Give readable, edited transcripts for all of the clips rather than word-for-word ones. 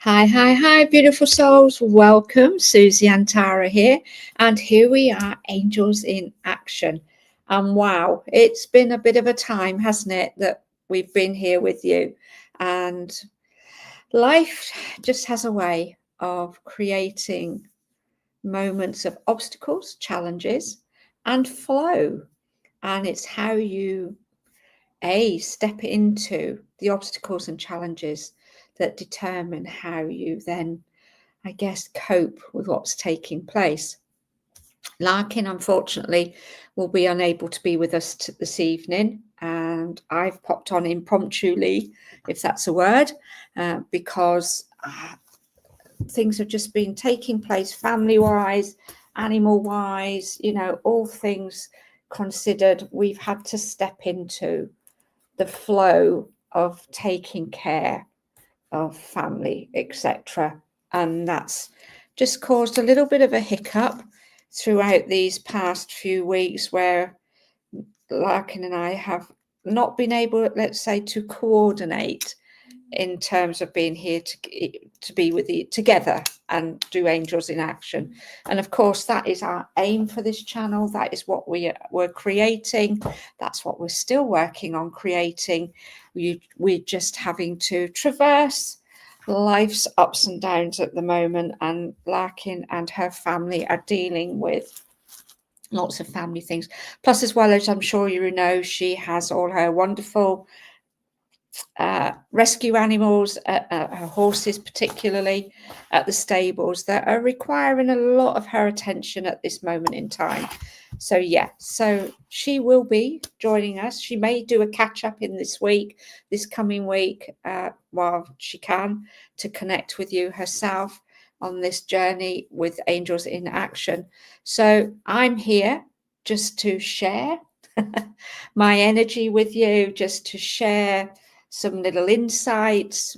Hi, hi, hi, beautiful souls. Welcome. Susie Antara here. And here we are, Angels in Action. And wow, it's been a bit of a time, hasn't it, that we've been here with you. And life just has a way of creating moments of obstacles, challenges, and flow. And it's how you, step into the obstacles and challenges that determine how you then, I guess, cope with what's taking place. Larkin, unfortunately, will be unable to be with us this evening, and I've popped on impromptuly, if that's a word, because things have just been taking place family-wise, animal-wise, all things considered. We've had to step into the flow of taking care of family, etc. And that's just caused a little bit of a hiccup throughout these past few weeks where Larkin and I have not been able, let's say, to coordinate in terms of being here to be with you together and do Angels in Action. And of course, that is our aim for this channel. That is what we're creating. That's what we're still working on creating. We're just having to traverse life's ups and downs at the moment, and Larkin and her family are dealing with lots of family things. Plus, as well, as I'm sure you know, she has all her wonderful rescue animals, her horses particularly, at the stables that are requiring a lot of her attention at this moment in time. So she will be joining us. She may do a catch up in this coming week, while she can, to connect with you herself on this journey with Angels in Action. So I'm here just to share my energy with you, just to share some little insights,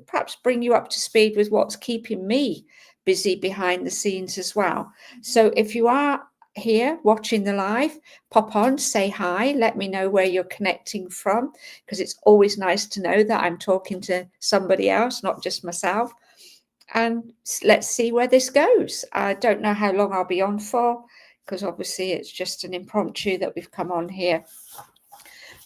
perhaps bring you up to speed with what's keeping me busy behind the scenes as well. So if you are here watching the live, pop on, say hi, let me know where you're connecting from, because it's always nice to know that I'm talking to somebody else, not just myself. And let's see where this goes. I don't know how long I'll be on for, because obviously it's just an impromptu that we've come on here.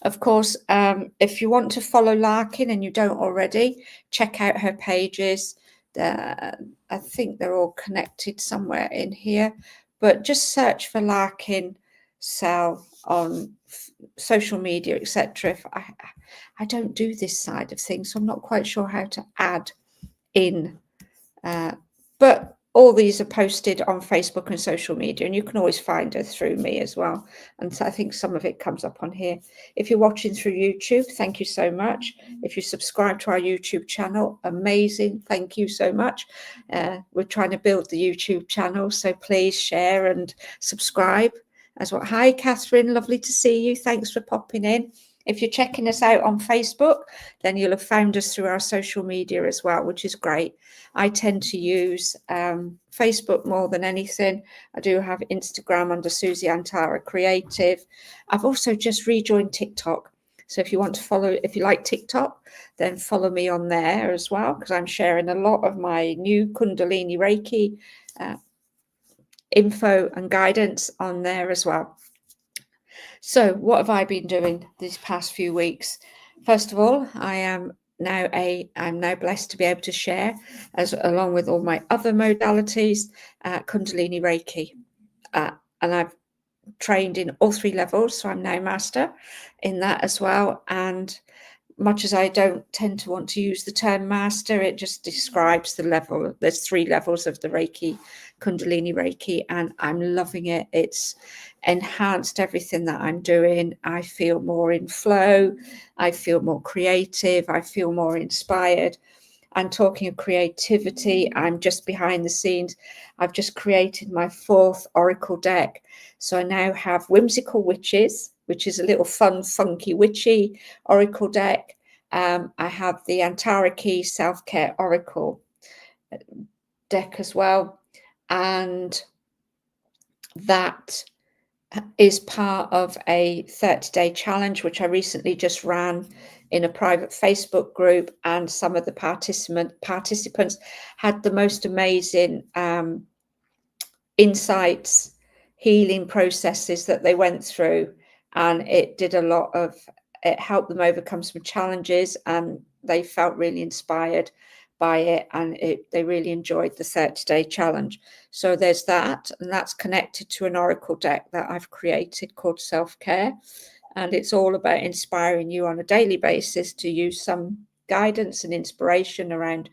Of course, if you want to follow Larkin and you don't already, check out her pages. I think they're all connected somewhere in here, but just search for Larkin Cell on social media, etc. I don't do this side of things, so I'm not quite sure how to add in, but all these are posted on Facebook and social media, and you can always find her through me as well. And so I think some of it comes up on here. If you're watching through YouTube, thank you so much. If you subscribe to our YouTube channel, amazing. Thank you so much. We're trying to build the YouTube channel, so please share and subscribe as well. Hi, Catherine. Lovely to see you. Thanks for popping in. If you're checking us out on Facebook, then you'll have found us through our social media as well, which is great. I tend to use Facebook more than anything. I do have Instagram under Susie Antara Creative. I've also just rejoined TikTok. So if you want to follow, if you like TikTok, then follow me on there as well, because I'm sharing a lot of my new Kundalini Reiki info and guidance on there as well. So what have I been doing these past few weeks? First of all, I'm now blessed to be able to share, along with all my other modalities, Kundalini Reiki, and I've trained in all 3 levels, so I'm now master in that as well. And much as I don't tend to want to use the term master, it just describes the level. There's 3 levels of the Reiki, Kundalini Reiki, and I'm loving it. It's enhanced everything that I'm doing. I feel more in flow. I feel more creative. I feel more inspired. And talking of creativity, I'm just behind the scenes. I've just created my 4th Oracle deck. So I now have Whimsical Witches, which is a little fun, funky, witchy Oracle deck. I have the Antara Key Self-Care Oracle deck as well. And that is part of a 30-day challenge, which I recently just ran in a private Facebook group, and some of the participants had the most amazing insights, healing processes that they went through, and it helped them overcome some challenges, and they felt really inspired by it, and they really enjoyed the 30-day challenge. So there's that, and that's connected to an oracle deck that I've created called Self-Care, and it's all about inspiring you on a daily basis to use some guidance and inspiration around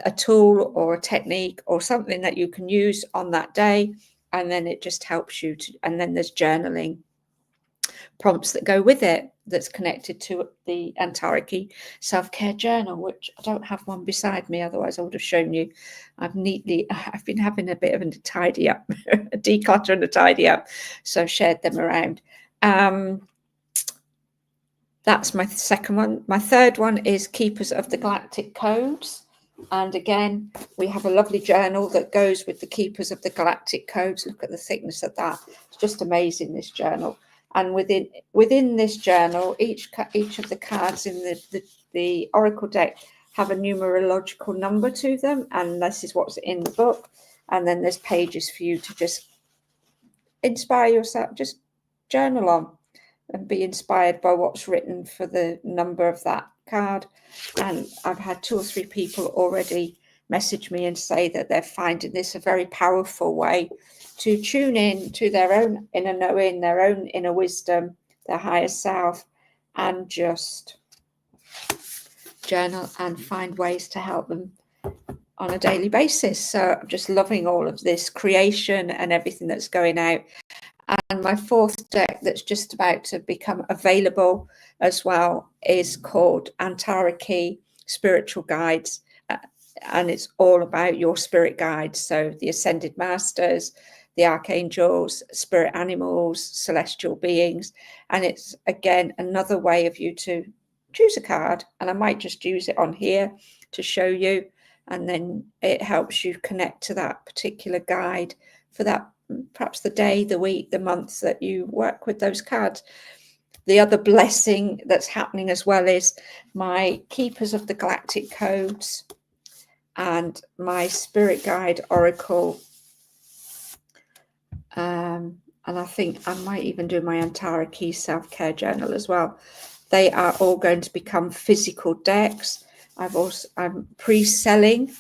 a tool or a technique or something that you can use on that day, and then it just helps you to. And then there's journaling prompts that go with it that's connected to the Antara self-care journal, which I don't have one beside me, otherwise I would have shown you. I've been having a bit of a tidy up, a declutter and a tidy up, so I've shared them around. That's my second one. My third one is Keepers of the Galactic Codes. And again, we have a lovely journal that goes with the Keepers of the Galactic Codes. Look at the thickness of that. It's just amazing, this journal. And within this journal, each of the cards in the oracle deck have a numerological number to them, and this is what's in the book. And then there's pages for you to just inspire yourself, just journal on and be inspired by what's written for the number of that card. And I've had 2 or 3 people already message me and say that they're finding this a very powerful way to tune in to their own inner knowing, their own inner wisdom, their higher self, and just journal and find ways to help them on a daily basis. So I'm just loving all of this creation and everything that's going out. And my 4th deck that's just about to become available as well is called Antara Spiritual Guides. And it's all about your spirit guides. So the Ascended Masters, the Archangels, spirit animals, celestial beings. And it's, again, another way of you to choose a card. And I might just use it on here to show you. And then it helps you connect to that particular guide for that, perhaps the day, the week, the month that you work with those cards. The other blessing that's happening as well is my Keepers of the Galactic Codes and my Spirit Guide Oracle. And I think I might even do my Antara Self-Care Journal as well. They are all going to become physical decks. I'm pre-selling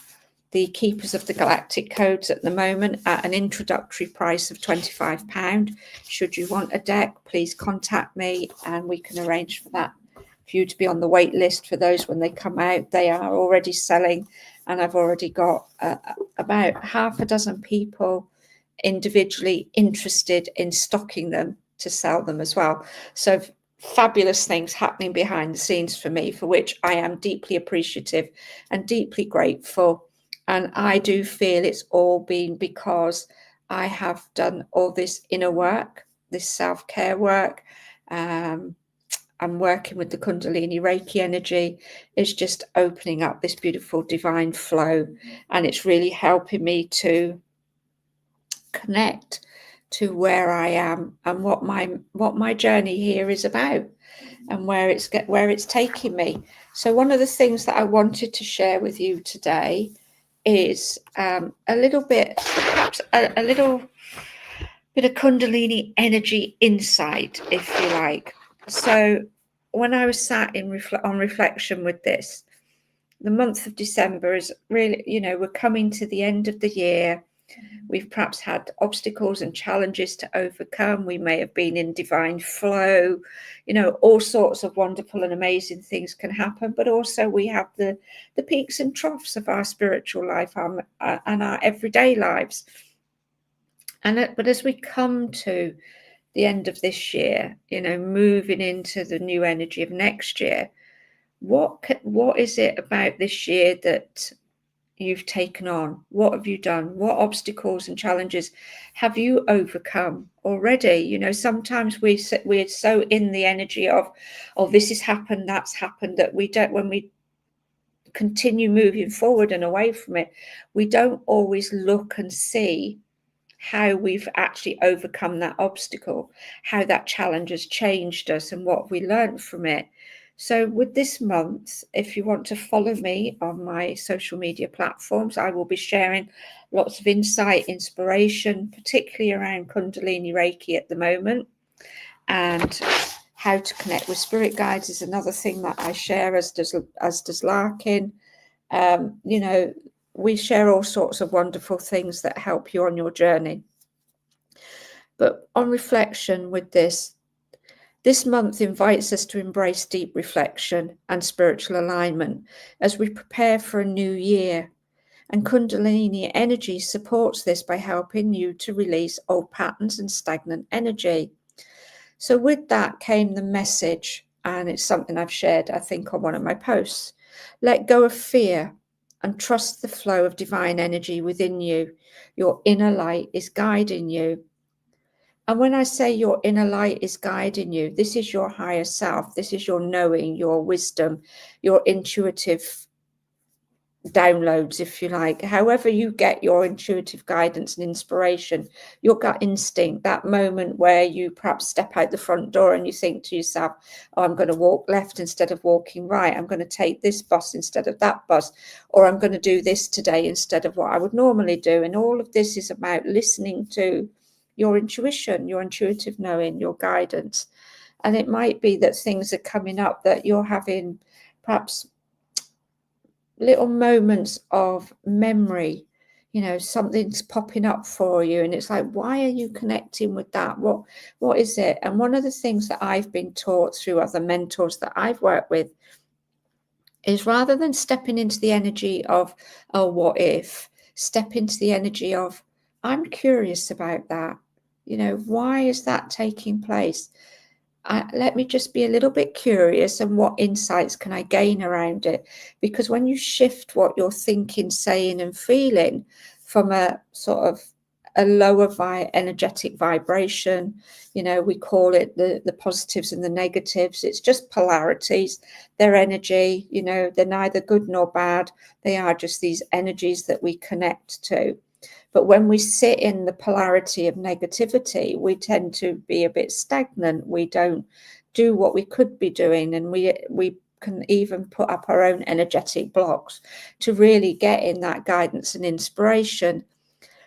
the Keepers of the Galactic Codes at the moment at an introductory price of £25. Should you want a deck, please contact me and we can arrange for that, for you to be on the wait list for those when they come out. They are already selling, and I've already got about half a dozen people individually interested in stocking them to sell them as well. So fabulous things happening behind the scenes for me, for which I am deeply appreciative and deeply grateful. And I do feel it's all been because I have done all this inner work, this self-care work. I'm working with the Kundalini Reiki energy. It's just opening up this beautiful divine flow. And it's really helping me to connect to where I am and what my journey here is about and where it's taking me. So one of the things that I wanted to share with you today is a little bit, perhaps a little bit of Kundalini energy insight, if you like. So when I was sat on reflection with this, the month of December is really, we're coming to the end of the year. We've perhaps had obstacles and challenges to overcome. We may have been in divine flow. All sorts of wonderful and amazing things can happen. But also we have the peaks and troughs of our spiritual life and our everyday lives. But as we come to the end of this year, moving into the new energy of next year, what is it about this year that you've taken on? What have you done? What obstacles and challenges have you overcome already? Sometimes we're so in the energy of, oh, this has happened, that's happened, that we don't, when we continue moving forward and away from it, we don't always look and see how we've actually overcome that obstacle, how that challenge has changed us and what we learned from it. So with this month, if you want to follow me on my social media platforms, I will be sharing lots of insight, inspiration, particularly around Kundalini Reiki at the moment. And how to connect with spirit guides is another thing that I share, as does Larkin. You know, we share all sorts of wonderful things that help you on your journey. But on reflection with this month invites us to embrace deep reflection and spiritual alignment as we prepare for a new year. And Kundalini energy supports this by helping you to release old patterns and stagnant energy. So with that came the message, and it's something I've shared, I think, on one of my posts. Let go of fear and trust the flow of divine energy within you. Your inner light is guiding you. And when I say your inner light is guiding you, this is your higher self. This is your knowing, your wisdom, your intuitive downloads, if you like. However you get your intuitive guidance and inspiration, your gut instinct, that moment where you perhaps step out the front door and you think to yourself, oh, I'm going to walk left instead of walking right. I'm going to take this bus instead of that bus, or I'm going to do this today instead of what I would normally do. And all of this is about listening to your intuition, your intuitive knowing, your guidance. And it might be that things are coming up that you're having perhaps little moments of memory, you know, something's popping up for you and it's like, why are you connecting with that? What is it? And one of the things that I've been taught through other mentors that I've worked with is, rather than stepping into the energy of, oh, what if, step into the energy of, I'm curious about that. You know, why is that taking place? Let me just be a little bit curious, and what insights can I gain around it? Because when you shift what you're thinking, saying and feeling from a sort of a lower energetic vibration, you know, we call it the positives and the negatives. It's just polarities. They're energy, you know, they're neither good nor bad. They are just these energies that we connect to. But when we sit in the polarity of negativity, we tend to be a bit stagnant. We don't do what we could be doing, and we can even put up our own energetic blocks to really get in that guidance and inspiration.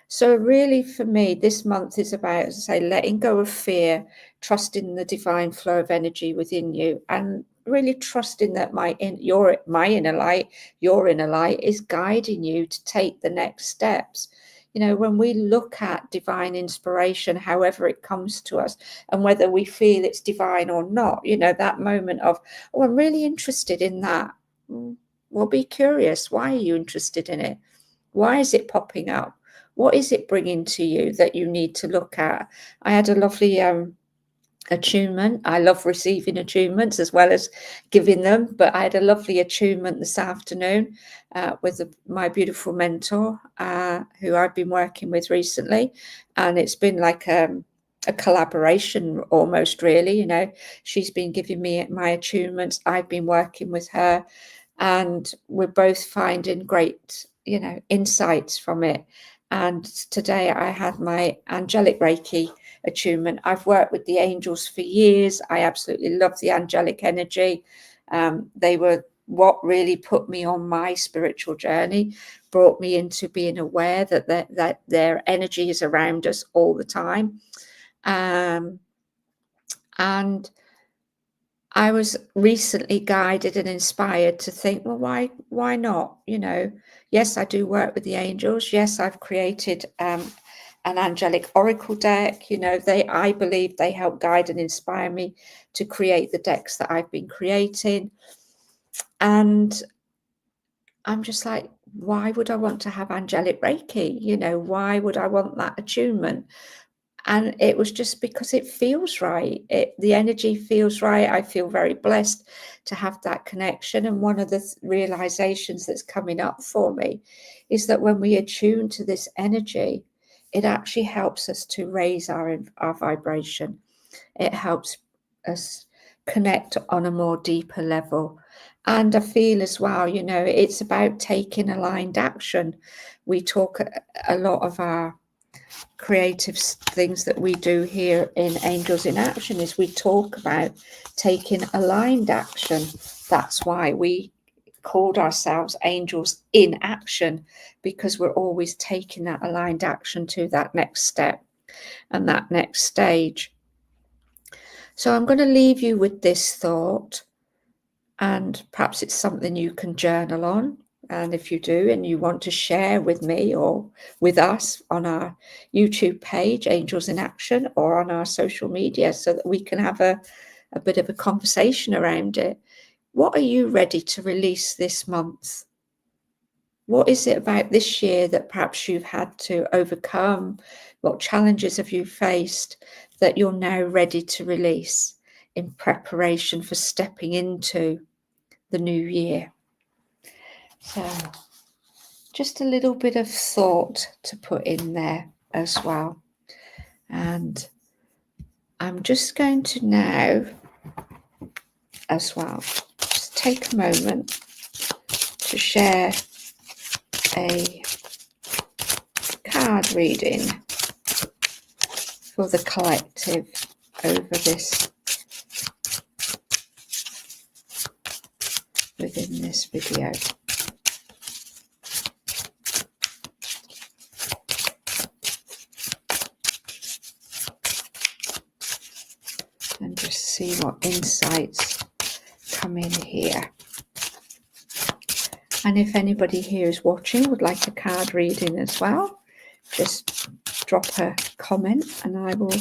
So really, for me, this month is about, as I say, letting go of fear, trusting the divine flow of energy within you, and really trusting that my inner light, your inner light, is guiding you to take the next steps. You know, when we look at divine inspiration, however it comes to us, and whether we feel it's divine or not, you know, that moment of, oh, I'm really interested in that. Well, be curious. Why are you interested in it? Why is it popping up? What is it bringing to you that you need to look at? I had a lovely attunement. I love receiving attunements as well as giving them, but I had a lovely attunement this afternoon with my beautiful mentor who I've been working with recently, and it's been like a collaboration almost, really. You know, she's been giving me my attunements, I've been working with her, and we're both finding great, you know, insights from it. And today I had my angelic Reiki attunement. I've worked with the angels for years. I absolutely love the angelic energy. They were what really put me on my spiritual journey, brought me into being aware that their energy is around us all the time. And I was recently guided and inspired to think, well, why not? You know, yes, I do work with the angels. Yes, I've created an angelic oracle deck. You know, I believe they help guide and inspire me to create the decks that I've been creating. And I'm just like, why would I want to have angelic Reiki? You know, why would I want that attunement? And it was just because it feels right. The energy feels right. I feel very blessed to have that connection. And one of the realizations that's coming up for me is that when we attune to this energy, it actually helps us to raise our vibration. It helps us connect on a more deeper level. And I feel as well, you know, it's about taking aligned action. We talk a lot of our creative things that we do here in Angels in Action is we talk about taking aligned action. That's why we called ourselves Angels in Action, because we're always taking that aligned action to that next step and that next stage. So I'm going to leave you with this thought, and perhaps it's something you can journal on. And if you do, and you want to share with me or with us on our YouTube page, Angels in Action, or on our social media, so that we can have a bit of a conversation around it. What are you ready to release this month? What is it about this year that perhaps you've had to overcome? What challenges have you faced that you're now ready to release in preparation for stepping into the new year? So just a little bit of thought to put in there as well. And I'm just going to now as well just take a moment to share a card reading for the collective over this, within this video. And just see what insights come in here. And if anybody here is watching would like a card reading as well, just drop a comment and I will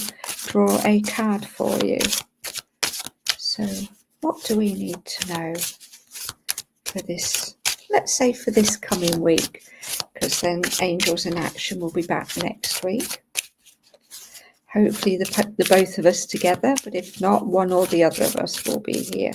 draw a card for you. So what do we need to know for this, let's say for this coming week, because then Angels in Action will be back next week. Hopefully the both of us together, but if not, one or the other of us will be here.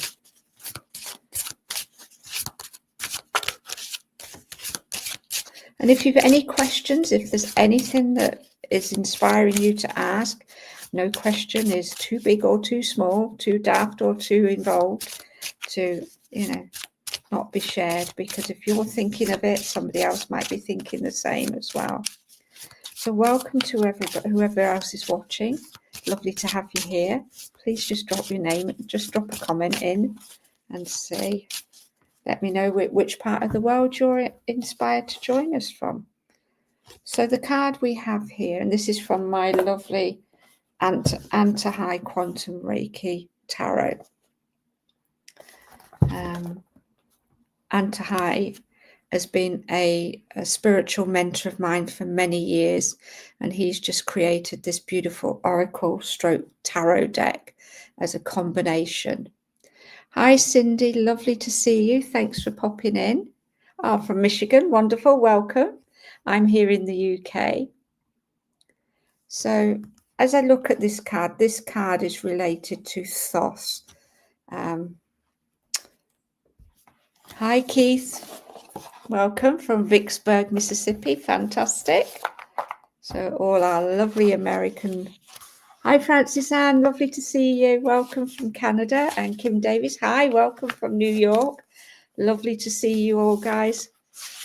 And if you've any questions, if there's anything that is inspiring you to ask, no question is too big or too small, too daft or too involved to, not be shared, because if you're thinking of it, somebody else might be thinking the same as well. So welcome to whoever else is watching. Lovely to have you here. Please just drop your name, just drop a comment in and say, let me know which part of the world you're inspired to join us from. So the card we have here, and this is from my lovely Antara Quantum Reiki Tarot. Antara has been a spiritual mentor of mine for many years, and he's just created this beautiful oracle stroke tarot deck as a combination. Hi Cindy, lovely to see you. Thanks for popping in. Oh, from Michigan, wonderful, welcome. I'm here in the UK. So as I look at this card is related to Thoth. Hi Keith, welcome from Vicksburg, Mississippi, fantastic. So all our lovely American. Hi Francis Ann, lovely to see you. Welcome from Canada. And Kim Davis, hi, welcome from New York. Lovely to see you all, guys.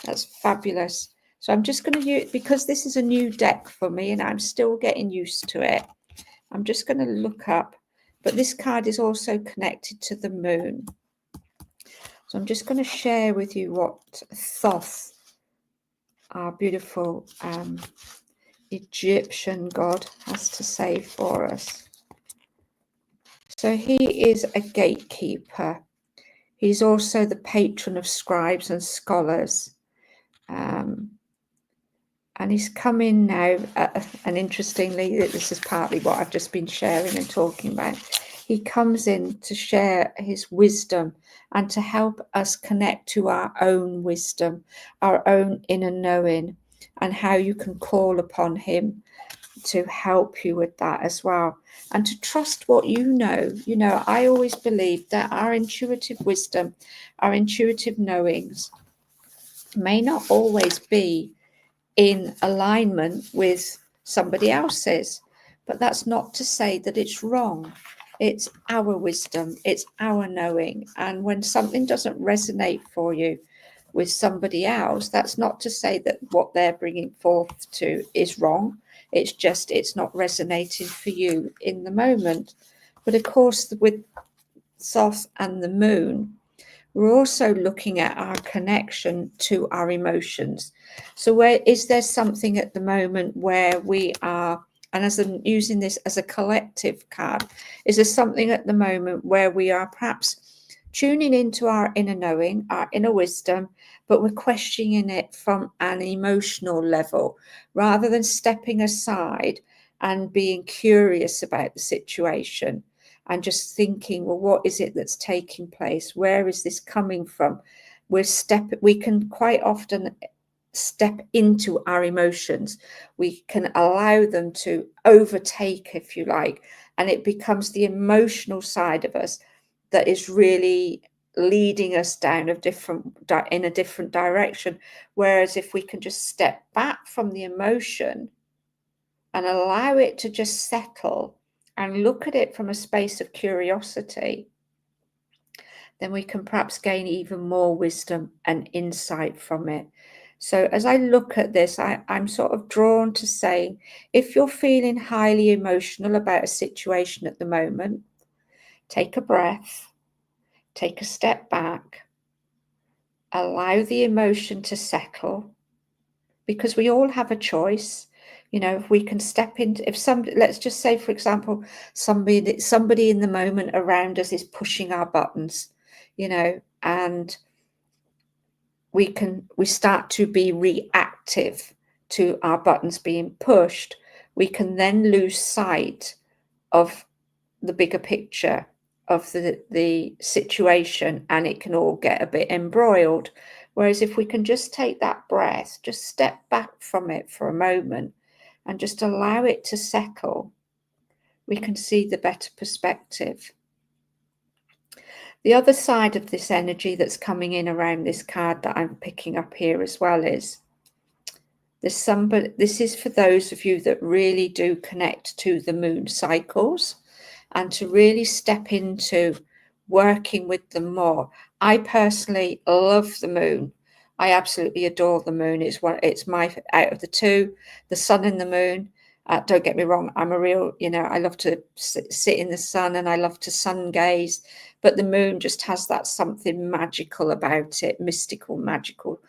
That's fabulous. So I'm just going to use, because this is a new deck for me and I'm still getting used to it, I'm just going to look up, but this card is also connected to the moon. So I'm just going to share with you what Thoth, our beautiful Egyptian god, has to say for us. So he is a gatekeeper. He's also the patron of scribes and scholars. And he's come in now, and interestingly, this is partly what I've just been sharing and talking about. He comes in to share his wisdom and to help us connect to our own wisdom, our own inner knowing, and how you can call upon him to help you with that as well. And to trust what you know. I always believe that our intuitive wisdom, our intuitive knowings may not always be in alignment with somebody else's, but that's not to say that it's wrong. It's our wisdom, it's our knowing. And when something doesn't resonate for you, with somebody else, that's not to say that what they're bringing forth to is wrong. It's just it's not resonating for you in the moment. But of course, with Thoth and the moon, we're also looking at our connection to our emotions. So where is there something at the moment where we are, and as I'm using this as a collective card, is there something at the moment where we are perhaps tuning into our inner knowing, our inner wisdom, but we're questioning it from an emotional level rather than stepping aside and being curious about the situation and just thinking, well, what is it that's taking place? Where is this coming from? We can quite often step into our emotions. We can allow them to overtake, if you like, and it becomes the emotional side of us that is really leading us down in a different direction. Whereas if we can just step back from the emotion and allow it to just settle and look at it from a space of curiosity, then we can perhaps gain even more wisdom and insight from it. So as I look at this, I'm sort of drawn to saying, if you're feeling highly emotional about a situation at the moment, take a breath, take a step back, allow the emotion to settle, because we all have a choice. You know, if we can step into, if somebody, let's just say, for example, somebody in the moment around us is pushing our buttons, you know, and we start to be reactive to our buttons being pushed, we can then lose sight of the bigger picture of the situation, and it can all get a bit embroiled. Whereas if we can just take that breath, just step back from it for a moment and just allow it to settle, we can see the better perspective. The other side of this energy that's coming in around this card that I'm picking up here as well is this is for those of you that really do connect to the moon cycles and to really step into working with them more. I personally love the moon. I absolutely adore the moon. It's my, out of the two, the sun and the moon. Don't get me wrong, I'm a real, I love to sit in the sun and I love to sun gaze, but the moon just has that something magical about it, mystical, magical.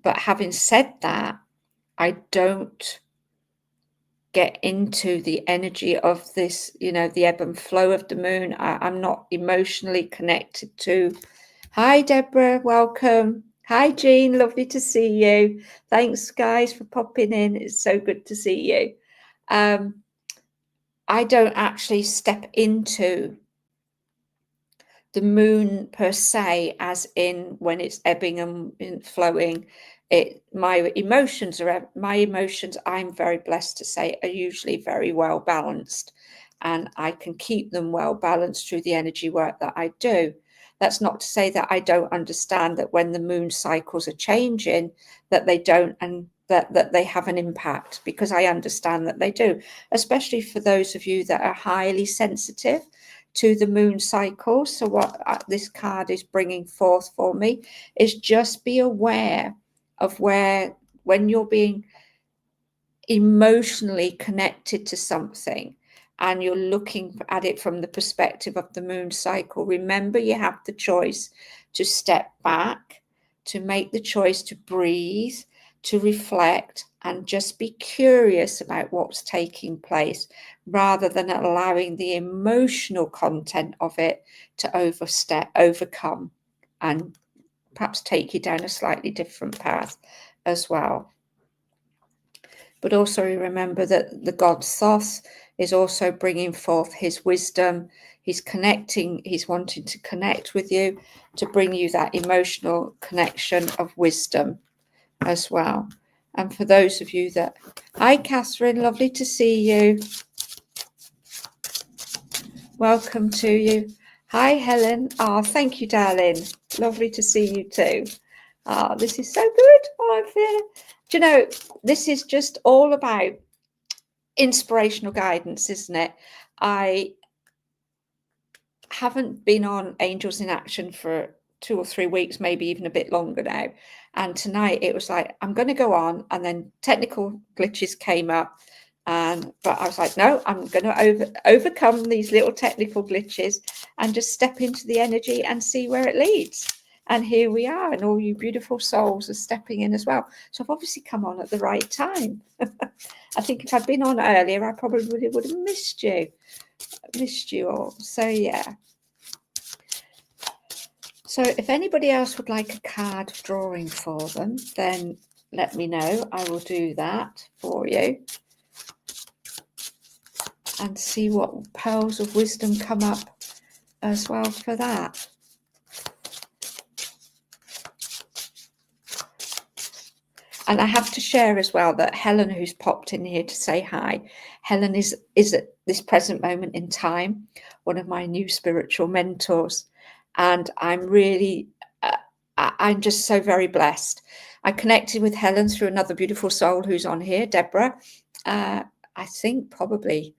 But having said that, I don't get into the energy of this, the ebb and flow of the moon. I'm not emotionally connected to. Hi, Deborah, welcome. Hi, Jean, lovely to see you. Thanks, guys, for popping in. It's so good to see you. I don't actually step into the moon per se, as in when it's ebbing and flowing. My emotions, I'm very blessed to say, are usually very well balanced, and I can keep them well balanced through the energy work that I do. That's not to say that I don't understand that when the moon cycles are changing, that they don't, and that they have an impact, because I understand that they do, especially for those of you that are highly sensitive to the moon cycle. So what this card is bringing forth for me is just be aware of when you're being emotionally connected to something and you're looking at it from the perspective of the moon cycle. Remember, you have the choice to step back, to make the choice to breathe, to reflect, and just be curious about what's taking place, rather than allowing the emotional content of it to overcome, and perhaps take you down a slightly different path as well. But also remember that the god Thoth is also bringing forth his wisdom. He's wanting to connect with you, to bring you that emotional connection of wisdom as well. And for those of you that, hi Catherine, lovely to see you. Welcome to you. Hi Helen. Thank you, darling. Lovely to see you too. This is so good. I feel, this is just all about inspirational guidance, isn't it? I haven't been on Angels in Action for 2 or 3 weeks, maybe even a bit longer now. And tonight it was like, I'm going to go on, and then technical glitches came up. But I was like, no, I'm going to overcome these little technical glitches and just step into the energy and see where it leads. And here we are, and all you beautiful souls are stepping in as well. So I've obviously come on at the right time. I think if I'd been on earlier, I probably would have missed you all. So yeah. So if anybody else would like a card drawing for them, then let me know. I will do that for you. And see what pearls of wisdom come up as well for that. And I have to share as well that Helen, who's popped in here to say hi, Helen is at this present moment in time one of my new spiritual mentors. And I'm really, I'm just so very blessed. I connected with Helen through another beautiful soul who's on here, Deborah. I think probably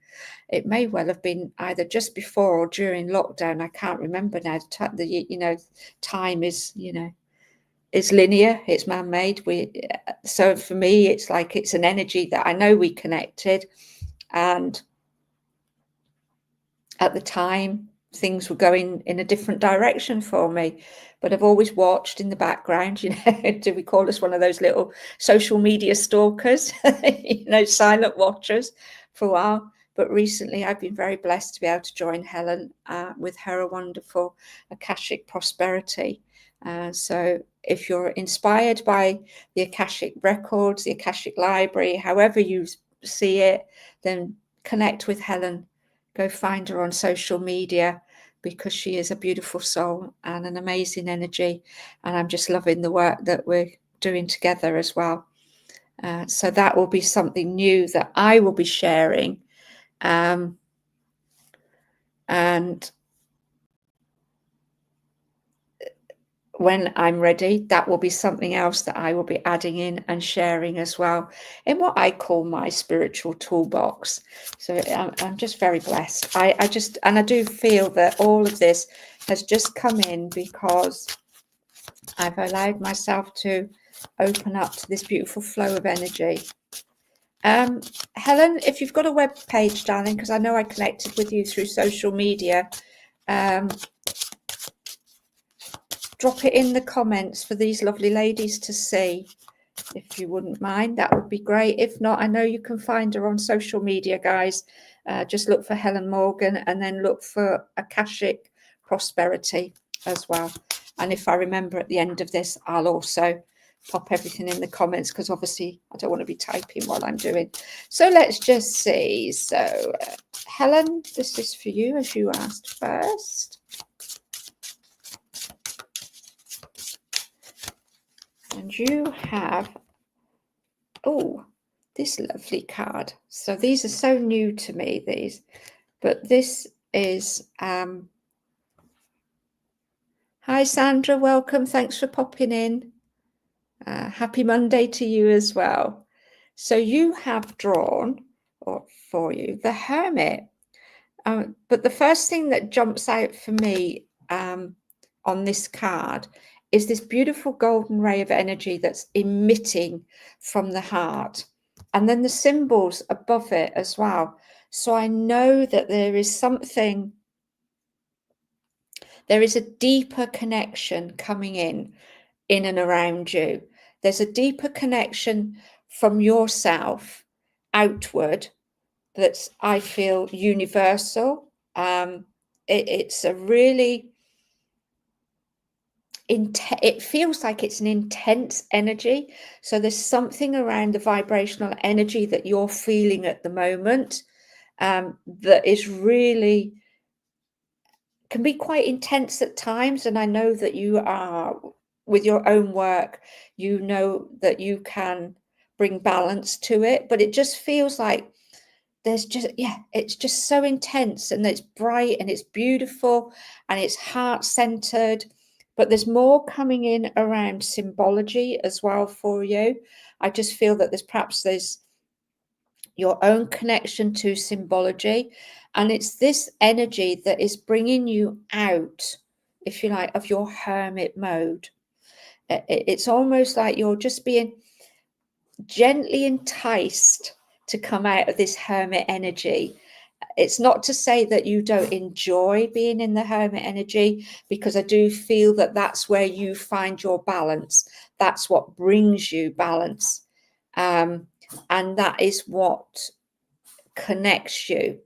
it may well have been either just before or during lockdown. I can't remember now. Time is, it's linear, it's man-made. So for me, it's like it's an energy that I know we connected, and at the time things were going in a different direction for me, but I've always watched in the background. Do we call us one of those little social media stalkers? Silent watchers for a while. But recently I've been very blessed to be able to join Helen with her wonderful Akashic prosperity. So if you're inspired by the Akashic records, the Akashic library, however you see it, then connect with Helen. Go find her on social media, because she is a beautiful soul and an amazing energy. And I'm just loving the work that we're doing together as well. So that will be something new that I will be sharing. And when I'm ready, that will be something else that I will be adding in and sharing as well in what I call my spiritual toolbox. So I'm just very blessed. I do feel that all of this has just come in because I've allowed myself to open up to this beautiful flow of energy. Helen, if you've got a web page, darling, because I know I connected with you through social media, drop it in the comments for these lovely ladies to see, if you wouldn't mind. That would be great. If not, I know you can find her on social media, guys. Just look for Helen Morgan and then look for Akashic Prosperity as well. And if I remember at the end of this, I'll also pop everything in the comments, because obviously I don't want to be typing while I'm doing. So let's just see. So Helen, this is for you, as you asked first. And you have, oh, this lovely card. So these are so new to me, these, but this is, hi Sandra, welcome. Thanks for popping in. Happy Monday to you as well. So you have drawn, or for you, the Hermit. But the first thing that jumps out for me on this card is this beautiful golden ray of energy that's emitting from the heart, and then the symbols above it as well. So I know that there is something, there is a deeper connection coming in and around you. There's a deeper connection from yourself outward that's, I feel, universal. It's a really it feels like it's an intense energy. So there's something around the vibrational energy that you're feeling at the moment that is really, can be quite intense at times. And I know that you are, with your own work, you know that you can bring balance to it, but it just feels like there's just, it's just so intense, and it's bright and it's beautiful and it's heart-centered. But there's more coming in around symbology as well for you. I just feel that there's your own connection to symbology, and it's this energy that is bringing you out if you like, of your hermit mode. It's almost like you're just being gently enticed to come out of this hermit energy. It's not to say that you don't enjoy being in the hermit energy, because I do feel that that's where you find your balance. That's what brings you balance. And that is what connects you.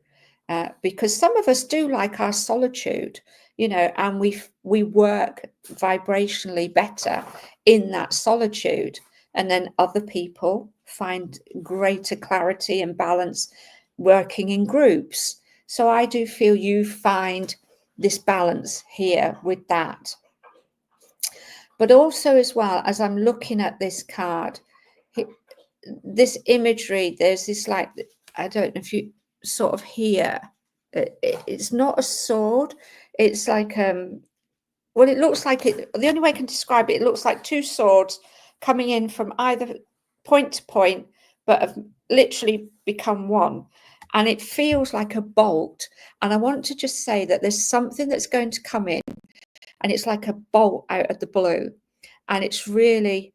Because some of us do like our solitude, you know, and we work vibrationally better in that solitude. And then other people find greater clarity and balance working in groups. So I do feel you find this balance here with that. But also, as well, as I'm looking at this card, this imagery, there's this, like, I don't know if you sort of hear, it's not a sword, it's like well, it looks like it, the only way I can describe it, it looks like two swords coming in from either point to point, but have literally become one. And it feels like a bolt. And I want to just say that there's something that's going to come in, and it's like a bolt out of the blue. And it's really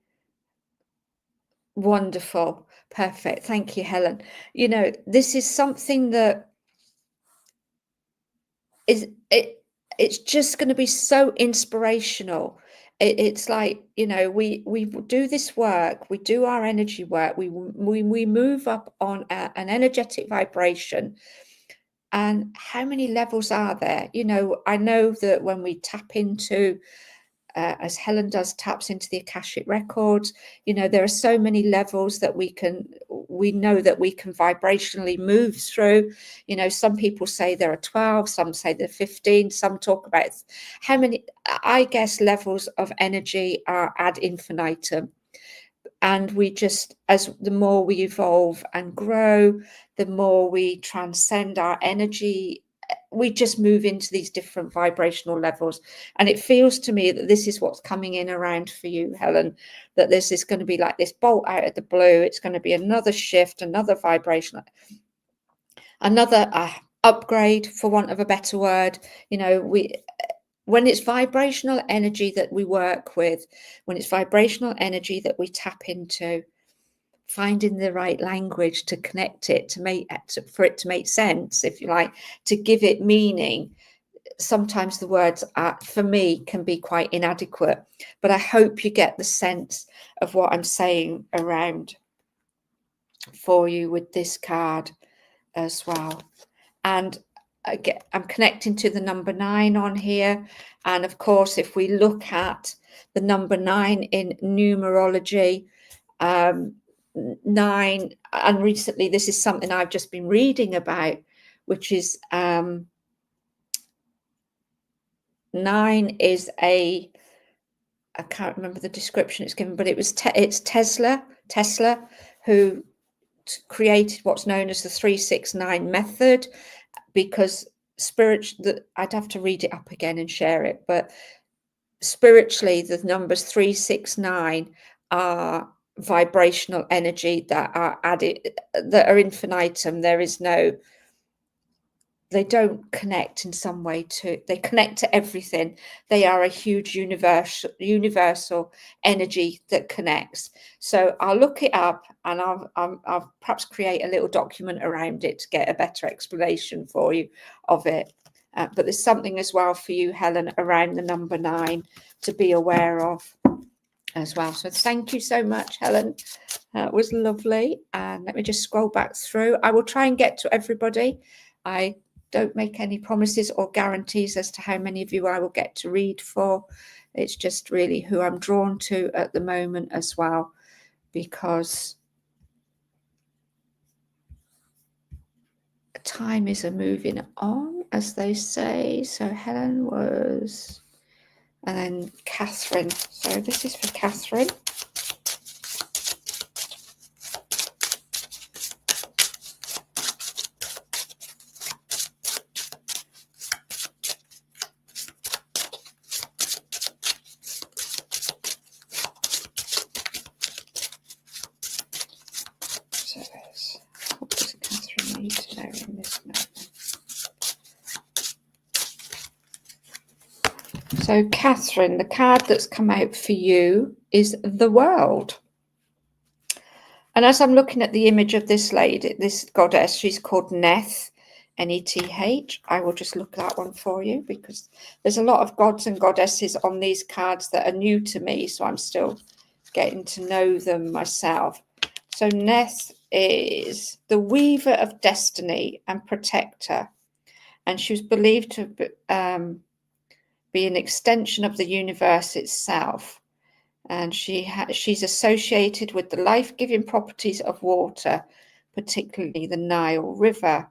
wonderful. Perfect. Thank you, Helen. You know, this is something that it's just going to be so inspirational. It's like, you know, we do this work, we do our energy work, we move up on an energetic vibration. And how many levels are there? You know, I know that when we tap into, as Helen does, taps into the Akashic records, you know, there are so many levels that we know that we can vibrationally move through. You know, some people say there are 12, some say there are 15, some talk about how many, I guess, levels of energy are ad infinitum. And we just, as the more we evolve and grow, the more we transcend our energy, we just move into these different vibrational levels. And it feels to me that this is what's coming in around for you, Helen, that this is going to be like this bolt out of the blue. It's going to be another shift, another vibration, another upgrade, for want of a better word. You know, when it's vibrational energy that we work with, when it's vibrational energy that we tap into, finding the right language to connect it, for it to make sense, if you like, to give it meaning. Sometimes the words for me, can be quite inadequate, but I hope you get the sense of what I'm saying around for you with this card as well. And again, I'm connecting to the number 9 on here. And of course, if we look at the number 9 in numerology, 9, and recently this is something I've just been reading about, which is 9 is I can't remember the description it's given, but it's Tesla who created what's known as the 369 method, because I'd have to read it up again and share it, but spiritually the numbers 369 are vibrational energy that are added, that are infinitum. There is no, they don't connect in some way to, they connect to everything. They are a huge universal energy that connects. So I'll look it up, and I'll perhaps create a little document around it to get a better explanation for you of it. But there's something as well for you, Helen, around the number 9 to be aware of as well. So thank you so much, Helen. That was lovely. And let me just scroll back through. I will try and get to everybody. I don't make any promises or guarantees as to how many of you I will get to read for. It's just really who I'm drawn to at the moment as well, because time is a moving on, as they say. So Helen was, and then Catherine. So this is for Catherine. What does Catherine need to know in this moment? So, Catherine, the card that's come out for you is the World. And as I'm looking at the image of this lady, this goddess, she's called Neth, N-E-T-H. I will just look at that one for you because there's a lot of gods and goddesses on these cards that are new to me, so I'm still getting to know them myself. So Neth is the weaver of destiny and protector, and she was believed to be an extension of the universe itself. And she's associated with the life-giving properties of water, particularly the Nile River.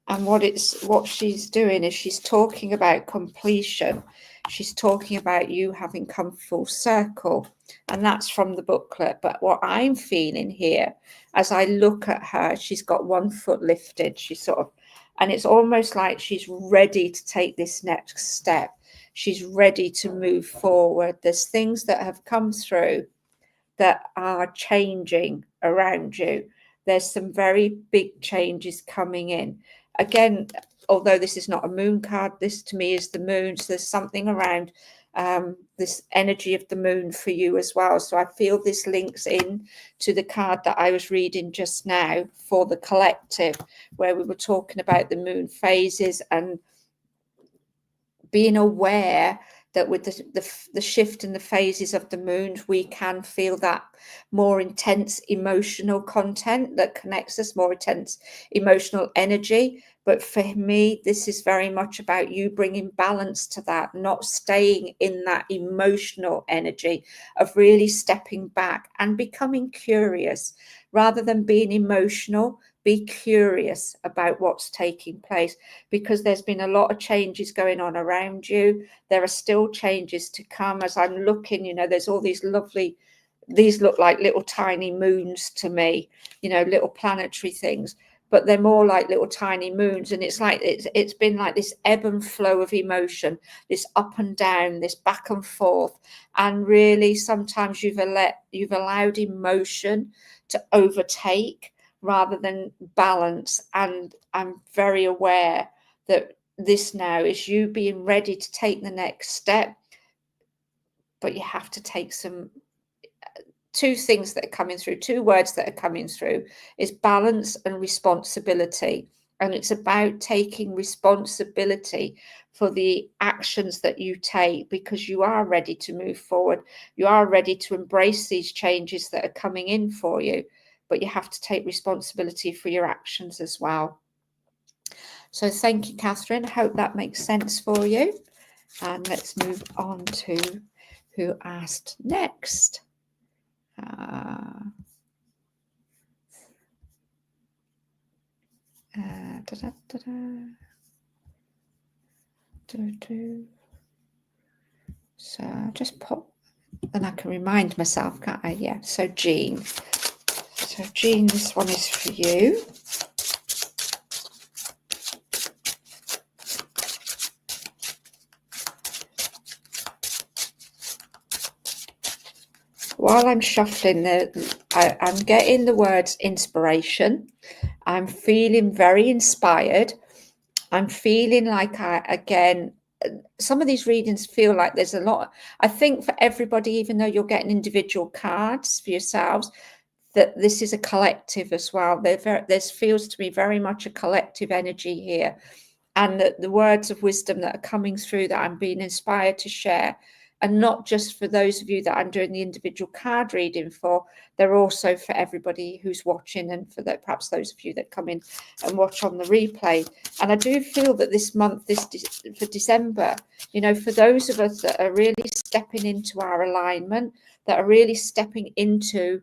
And what she's doing is she's talking about completion. She's talking about you having come full circle. And that's from the booklet. But what I'm feeling here, as I look at her, she's got one foot lifted. And it's almost like she's ready to take this next step. She's ready to move forward. There's things that have come through that are changing around you. There's some very big changes coming in. Again, although this is not a moon card, this to me is the moon. So there's something around this energy of the moon for you as well. So I feel this links in to the card that I was reading just now for the collective, where we were talking about the moon phases and being aware that with the shift in the phases of the moon, we can feel that more intense emotional content that connects us, more intense emotional energy. But for me, this is very much about you bringing balance to that, not staying in that emotional energy, of really stepping back and becoming curious rather than being emotional. Be curious about what's taking place, because there's been a lot of changes going on around you. There are still changes to come. As I'm looking, there's all these lovely, these look like little tiny moons to me, little planetary things, but they're more like little tiny moons. And it's like it's been like this ebb and flow of emotion, this up and down, this back and forth. And really, sometimes you've allowed emotion to overtake rather than balance. And I'm very aware that this now is you being ready to take the next step, but you have to take two things that are coming through, two words that are coming through is balance and responsibility. And it's about taking responsibility for the actions that you take, because you are ready to move forward. You are ready to embrace these changes that are coming in for you, but you have to take responsibility for your actions as well. So thank you, Catherine. I hope that makes sense for you. And let's move on to who asked next. So just pop, and I can remind myself, can't I? Yeah. So Jean. So Jean, this one is for you. While I'm shuffling, I'm getting the words inspiration. I'm feeling very inspired. I'm feeling like some of these readings feel like there's a lot. I think for everybody, even though you're getting individual cards for yourselves, that this is a collective as well. There feels to me very much a collective energy here. And that the words of wisdom that are coming through that I'm being inspired to share, and not just for those of you that I'm doing the individual card reading for, they're also for everybody who's watching, and for perhaps those of you that come in and watch on the replay. And I do feel that this month, for December, for those of us that are really stepping into our alignment, that are really stepping into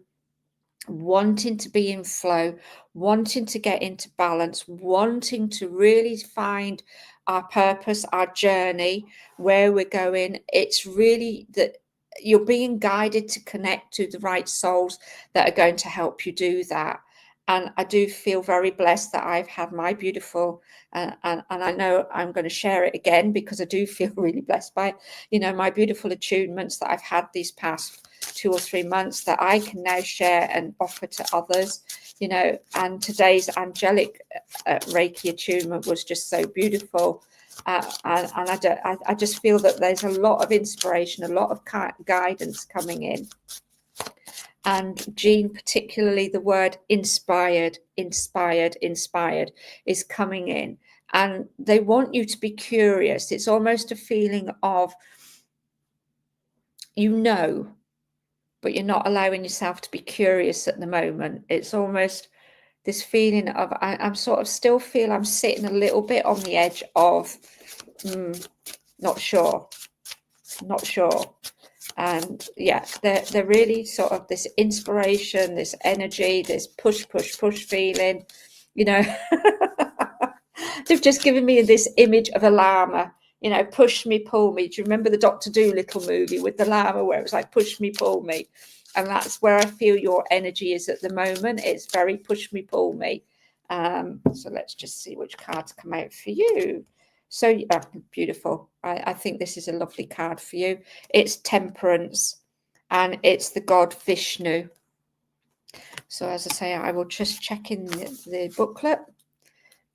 wanting to be in flow, wanting to get into balance, wanting to really find our purpose, our journey, where we're going. It's really that you're being guided to connect to the right souls that are going to help you do that. And I do feel very blessed that I've had my beautiful, and I know I'm going to share it again because I do feel really blessed by it, my beautiful attunements that I've had these past 2 or 3 months that I can now share and offer to others, and today's angelic Reiki attunement was just so beautiful. I just feel that there's a lot of inspiration, a lot of guidance coming in. And Jean, particularly the word inspired is coming in. And they want you to be curious. It's almost a feeling of, you know, but you're not allowing yourself to be curious at the moment. It's almost this feeling of, I'm sort of still feel I'm sitting a little bit on the edge of, not sure. And yeah, they're really sort of this inspiration, this energy, this push feeling, you know. They've just given me this image of a llama, you know, push me, pull me. Do you remember the Dr. Dolittle movie with the llama where it was like push me, pull me? And that's where I feel your energy is at the moment. It's very push me, pull me. So let's just see which cards come out for you. So beautiful. I think this is a lovely card for you. It's Temperance, and it's the god Vishnu. So as I say, I will just check in the booklet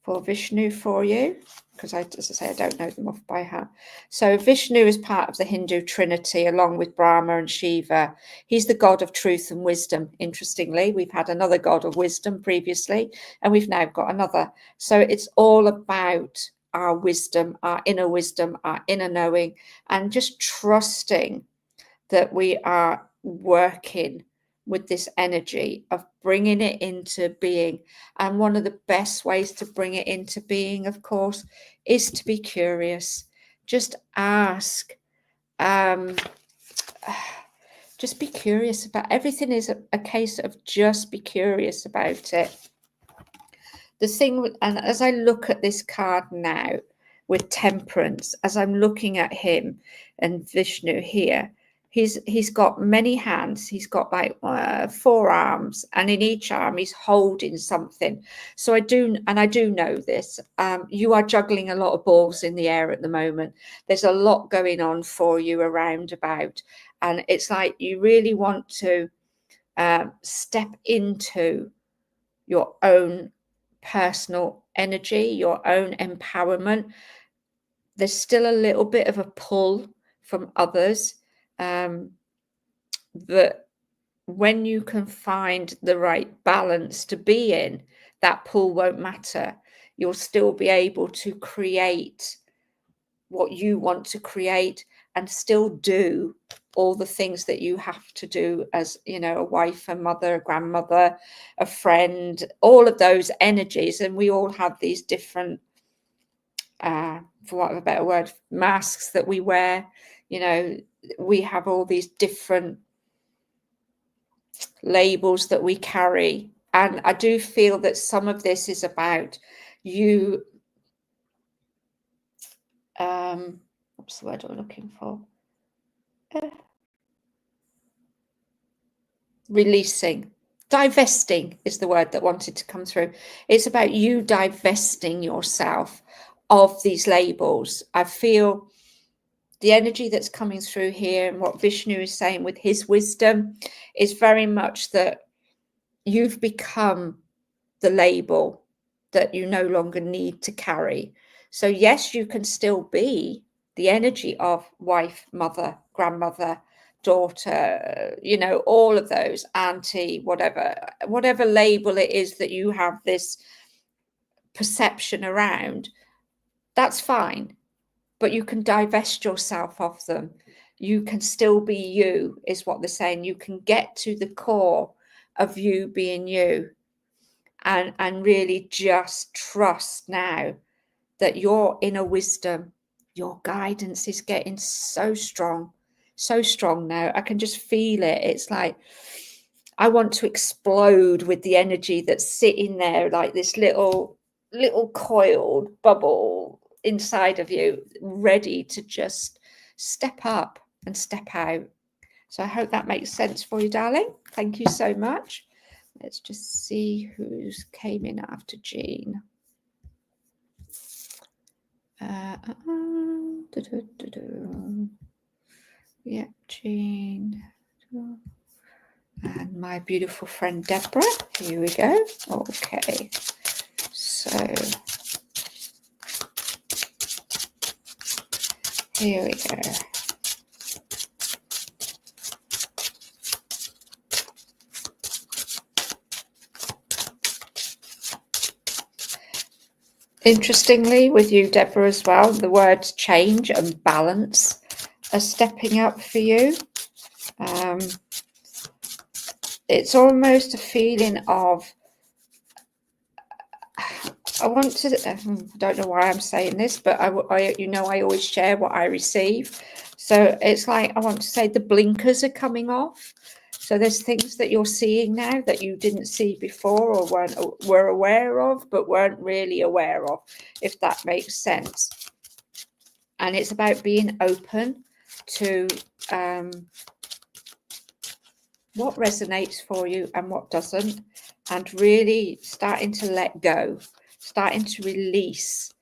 for Vishnu for you, because as I say, I don't know them off by heart. So Vishnu is part of the Hindu Trinity, along with Brahma and Shiva. He's the god of truth and wisdom. Interestingly, we've had another god of wisdom previously, and we've now got another. So it's all about our wisdom, our inner knowing, and just trusting that we are working with this energy of bringing it into being. And one of the best ways to bring it into being, of course, is to be curious. Just ask. Just be curious about everything. Is a case of just be curious about it. The thing, and as I look at this card now with Temperance, as I'm looking at him and Vishnu here, he's got many hands. He's got like 4 arms, and in each arm he's holding something. So I do know this. You are juggling a lot of balls in the air at the moment. There's a lot going on for you around about, and it's like you really want to step into your own personal energy, your own empowerment. There's still a little bit of a pull from others, that when you can find the right balance to be in, that pull won't matter. You'll still be able to create what you want to create and still do all the things that you have to do as, you know, a wife, a mother, a grandmother, a friend, all of those energies. And we all have these different, for want of a better word, masks that we wear. You know, we have all these different labels that we carry. And I do feel that some of this is about you, what's the word I'm looking for? Releasing. Divesting is the word that wanted to come through. It's about you divesting yourself of these labels. I feel the energy that's coming through here, and what Vishnu is saying with his wisdom, is very much that you've become the label that you no longer need to carry. So yes, you can still be the energy of wife, mother, grandmother, daughter, you know, all of those, auntie, whatever label it is that you have this perception around, that's fine. But you can divest yourself of them. You can still be you, is what they're saying. You can get to the core of you being you, and really just trust now that your inner wisdom, your guidance is getting so strong now. I can just feel it. It's like I want to explode with the energy that's sitting there like this little coiled bubble inside of you, ready to just step up and step out. So I hope that makes sense for you, darling. Thank you so much. Let's just see who's came in after Jean. Yeah, Jean. And my beautiful friend Deborah. Here we go. Okay. So Here we go. Interestingly, with you, Deborah, as well, the words change and balance are stepping up for you. It's almost a feeling of, I want to, I don't know why I'm saying this, but you know, I always share what I receive. So it's like, I want to say the blinkers are coming off. So there's things that you're seeing now that you didn't see before, or were aware of, but weren't really aware of, if that makes sense. And it's about being open to what resonates for you and what doesn't, and really starting to let go, starting to release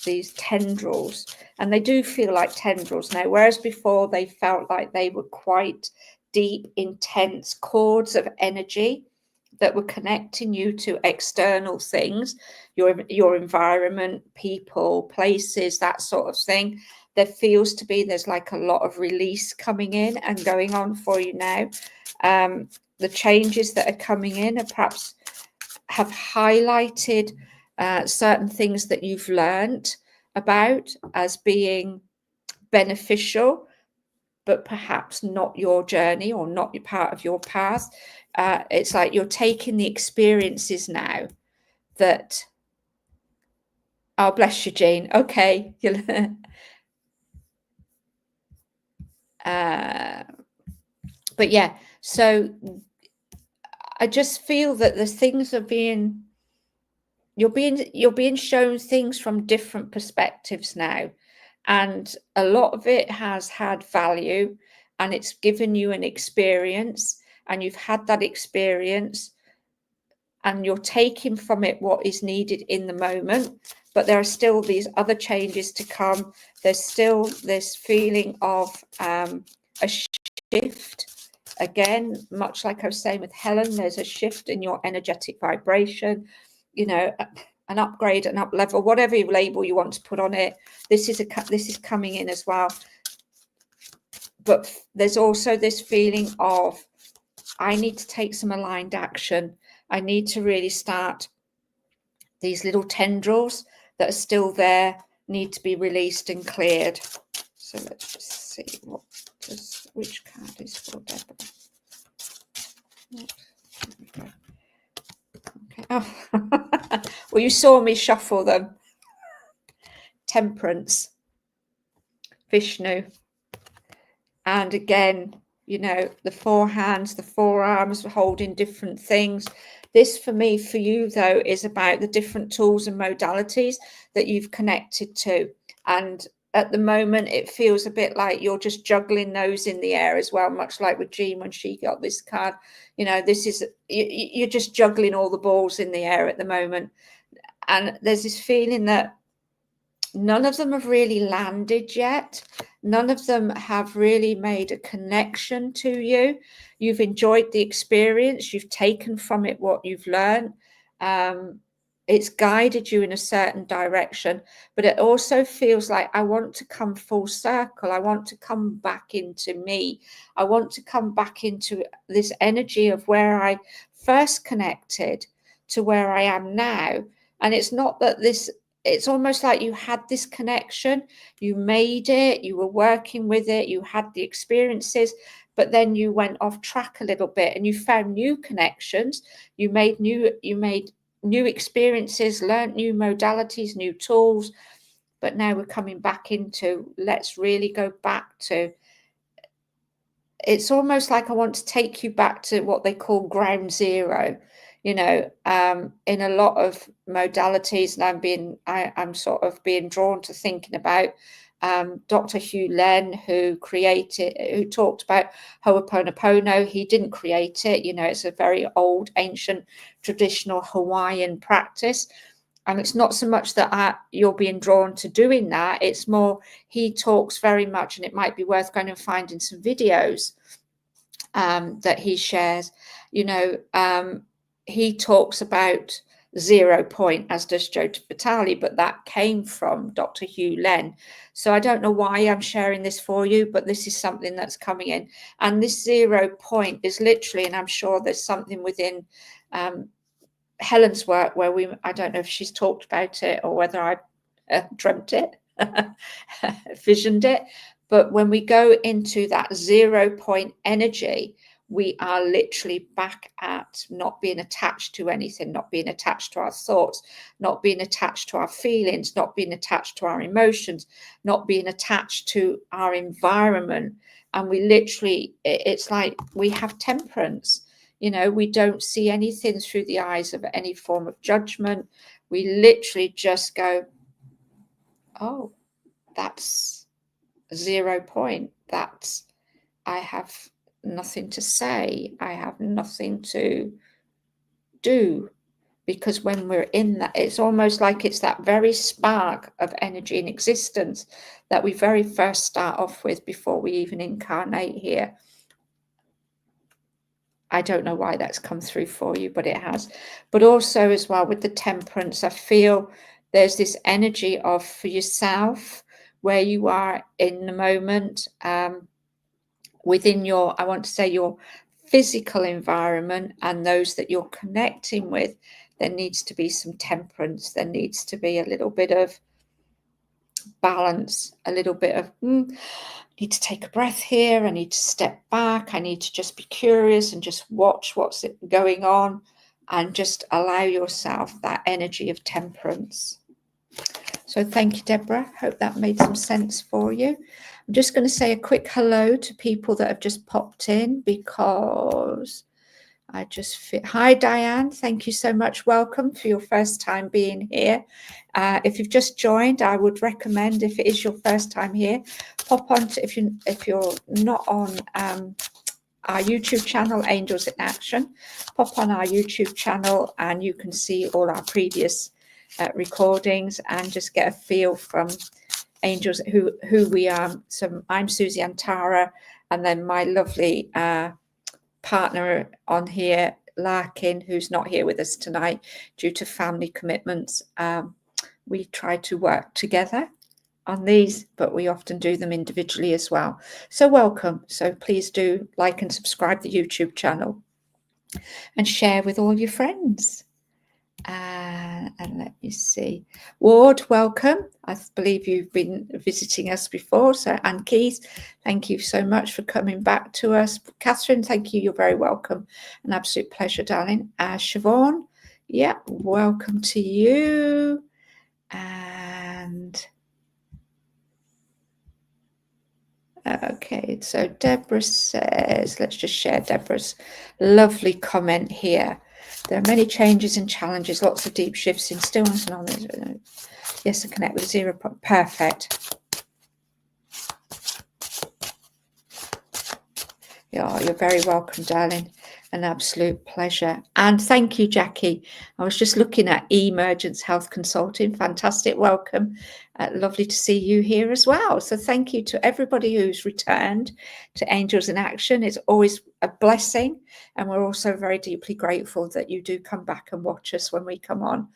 these tendrils. And they do feel like tendrils now, whereas before they felt like they were quite deep, intense cords of energy that were connecting you to external things, your environment, people, places, that sort of thing. There feels to be, there's like a lot of release coming in and going on for you now. The changes that are coming in are perhaps have highlighted certain things that you've learned about as being beneficial, but perhaps not your journey or not your part of your path. It's like you're taking the experiences now that, oh, bless you, Jean. Okay. But yeah, so I just feel that the things are being, you're being shown things from different perspectives now. And a lot of it has had value, and it's given you an experience, and you've had that experience, and you're taking from it what is needed in the moment. But there are still these other changes to come. There's still this feeling of a shift. Again, much like I was saying with Helen, there's a shift in your energetic vibration, you know, an upgrade, an up level, whatever label you want to put on it. This is coming in as well. But there's also this feeling of, I need to take some aligned action. I need to really start, these little tendrils that are still there need to be released and cleared. So let's just see which card is for Deborah. Okay. Oh. Well, you saw me shuffle them. Temperance, Vishnu, and again, you know, the four hands, the forearms holding different things. This for me, for you though, is about the different tools and modalities that you've connected to. And at the moment, it feels a bit like you're just juggling those in the air as well, much like with Jean when she got this card. You know, this is, you're just juggling all the balls in the air at the moment. And there's this feeling that none of them have really landed yet. None of them have really made a connection to you. You've enjoyed the experience. You've taken from it what you've learned. It's guided you in a certain direction, but it also feels like I want to come full circle. I want to come back into me. I want to come back into this energy of where I first connected to where I am now. And it's not that this, it's almost like you had this connection, you made it, you were working with it, you had the experiences, but then you went off track a little bit and you found new connections, you made new experiences, learned new modalities, new tools. But now we're coming back into, let's really go back to, it's almost like I want to take you back to what they call ground zero. You know, in a lot of modalities, and I'm sort of being drawn to thinking about Dr. Hugh Len, who talked about Ho'oponopono. He didn't create it. You know, it's a very old, ancient, traditional Hawaiian practice. And it's not so much that you're being drawn to doing that. It's more, he talks very much, and it might be worth going and finding some videos that he shares, you know, he talks about 0 point, as does Joe Vitale, but that came from Dr. Hugh Len. So I don't know why I'm sharing this for you, but this is something that's coming in. And this 0 point is literally, and I'm sure there's something within Helen's work where I don't know if she's talked about it or whether I dreamt it, visioned it. But when we go into that 0 point energy, we are literally back at not being attached to anything, not being attached to our thoughts, not being attached to our feelings, not being attached to our emotions, not being attached to our environment. And we literally, it's like we have temperance. You know, we don't see anything through the eyes of any form of judgment. We literally just go, oh, that's 0 point. That's, I have nothing to say. I have nothing to do. Because when we're in that, it's almost like it's that very spark of energy in existence that we very first start off with before we even incarnate here. I don't know why that's come through for you, but it has. But also as well with the temperance, I feel there's this energy of for yourself where you are in the moment, within your, I want to say your physical environment and those that you're connecting with. There needs to be some temperance. There needs to be a little bit of balance, a little bit of I need to take a breath here, I need to step back, I need to just be curious and just watch what's going on and just allow yourself that energy of temperance. So thank you, Deborah. Hope that made some sense for you. I'm just going to say a quick hello to people that have just popped in because I just fit. Hi, Diane. Thank you so much. Welcome for your first time being here. If you've just joined, I would recommend, if it is your first time here, pop on to, if you're not on our YouTube channel, Angels in Action, pop on our YouTube channel and you can see all our previous recordings and just get a feel from Angels, who we are. So I'm Susie Antara, and then my lovely partner on here, Larkin, who's not here with us tonight due to family commitments. We try to work together on these, but we often do them individually as well. So welcome. So please do like and subscribe the YouTube channel and share with all your friends. And let me see. Ward, welcome. I believe you've been visiting us before. So, Anne Keys, thank you so much for coming back to us. Catherine, thank you. You're very welcome. An absolute pleasure, darling. Siobhan, yeah, welcome to you. And okay, so Deborah says, let's just share Deborah's lovely comment here. There are many changes and challenges, lots of deep shifts in stillness and all this. Yes, I connect with 0 point. Perfect. Yeah, you're very welcome, darling. An absolute pleasure. And thank you, Jackie. I was just looking at Emergence Health Consulting. Fantastic. Welcome. Lovely to see you here as well. So thank you to everybody who's returned to Angels in Action. It's always a blessing. And we're also very deeply grateful that you do come back and watch us when we come on.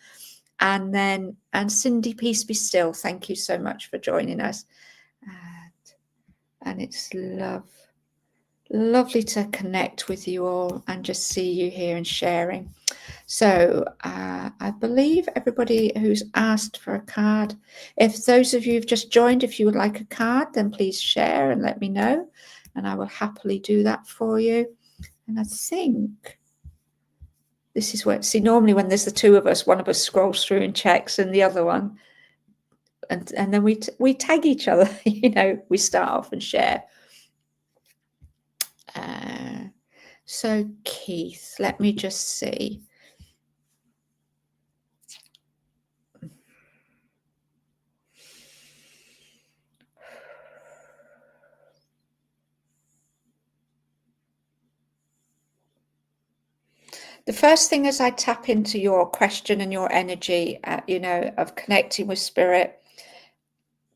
And Cindy, peace be still. Thank you so much for joining us. And it's lovely to connect with you all and just see you here and sharing. So I believe everybody who's asked for a card, if those of you who've just joined, if you would like a card, then please share and let me know, and I will happily do that for you. And I think this is where, see, normally when there's the two of us, one of us scrolls through and checks and the other one, and then we tag each other, you know, we start off and share. So Keith, let me just see. The first thing as I tap into your question and your energy, you know, of connecting with spirit,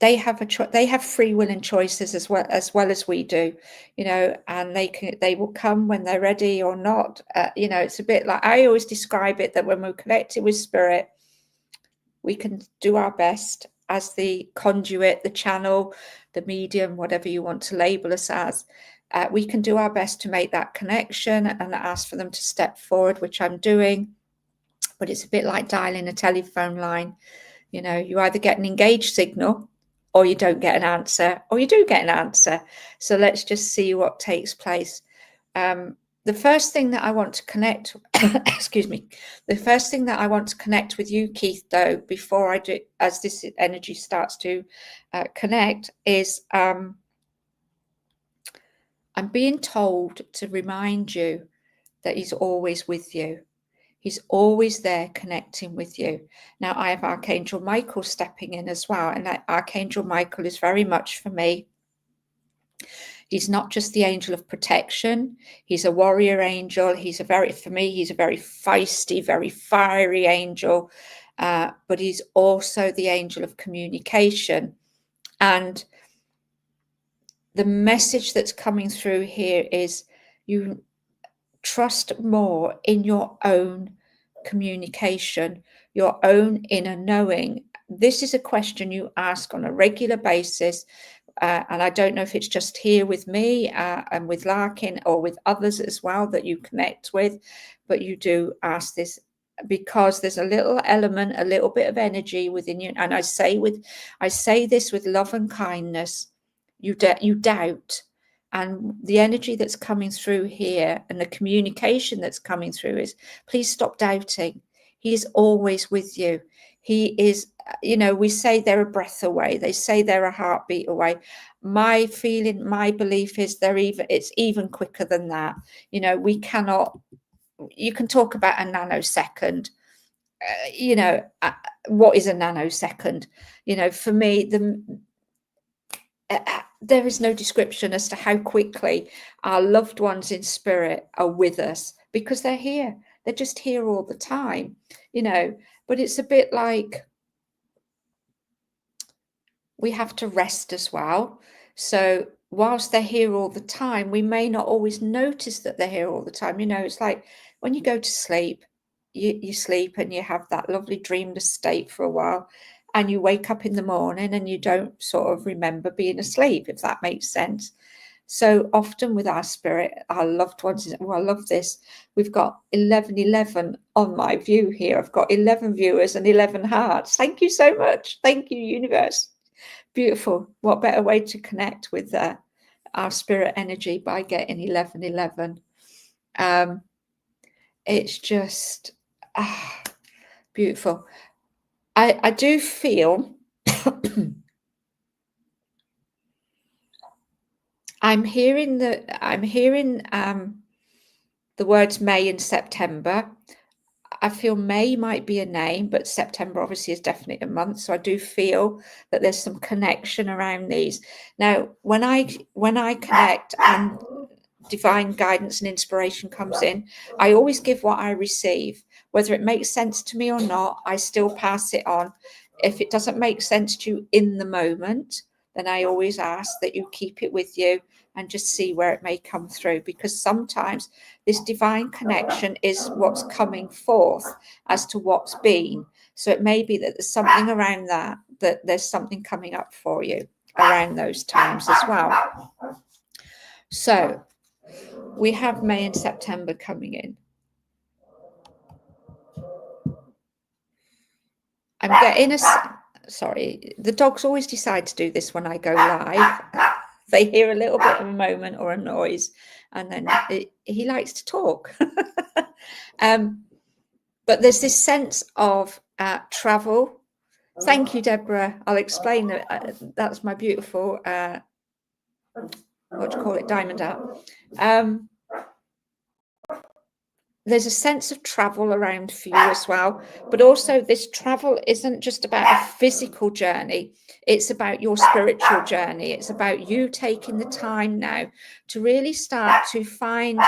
they have free will and choices as well as we do, you know, and they will come when they're ready or not. You know, it's a bit like, I always describe it that when we're connected with spirit, we can do our best as the conduit, the channel, the medium, whatever you want to label us as. We can do our best to make that connection and ask for them to step forward, which I'm doing. But it's a bit like dialing a telephone line. You know, you either get an engaged signal or you don't get an answer, or you do get an answer. So let's just see what takes place. The first thing that I want to connect, excuse me, the first thing that I want to connect with you, Keith, though, before I do, as this energy starts to connect, is I'm being told to remind you that he's always with you. He's always there connecting with you. Now, I have Archangel Michael stepping in as well. And that Archangel Michael is very much for me. He's not just the angel of protection. He's a warrior angel. For me, he's a very feisty, very fiery angel. But he's also the angel of communication. And the message that's coming through here is you trust more in your own communication, your own inner knowing. This is a question you ask on a regular basis. And I don't know if it's just here with me and with Larkin or with others as well that you connect with, but you do ask this because there's a little element, a little bit of energy within you. And I say this with love and kindness. You doubt. And the energy that's coming through here and the communication that's coming through is, please stop doubting. He is always with you. He is, you know, we say they're a breath away. They say they're a heartbeat away. My feeling, my belief is it's even quicker than that. You know, you can talk about a nanosecond. You know, what is a nanosecond? You know, for me, there is no description as to how quickly our loved ones in spirit are with us, because they're here. They're just here all the time, you know. But it's a bit like we have to rest as well. So whilst they're here all the time, we may not always notice that they're here all the time. You know, it's like when you go to sleep, you sleep and you have that lovely dreamless state for a while. And you wake up in the morning and you don't sort of remember being asleep, if that makes sense. So often with our spirit, our loved ones, I love this. We've got 1111 on my view here. I've got 11 viewers and 11 hearts. Thank you so much. Thank you, universe. Beautiful. What better way to connect with our spirit energy by getting 1111. It's just beautiful. I do feel I'm hearing the words May and September. I feel May might be a name, but September obviously is definitely a month. So I do feel that there's some connection around these. Now, when I connect and divine guidance and inspiration comes in, I always give what I receive. Whether it makes sense to me or not, I still pass it on. If it doesn't make sense to you in the moment, then I always ask that you keep it with you and just see where it may come through, because sometimes this divine connection is what's coming forth as to what's been. So it may be that there's something around that there's something coming up for you around those times as well. So we have May and September coming in. I'm getting sorry, the dogs always decide to do this when I go live. They hear a little bit of a moment or a noise, and then he likes to talk. But there's this sense of travel. Thank you, Deborah. I'll explain that. That's my beautiful, what do you call it, diamond out. There's a sense of travel around for you as well, but also this travel isn't just about a physical journey. It's about your spiritual journey. It's about you taking the time now to really start to find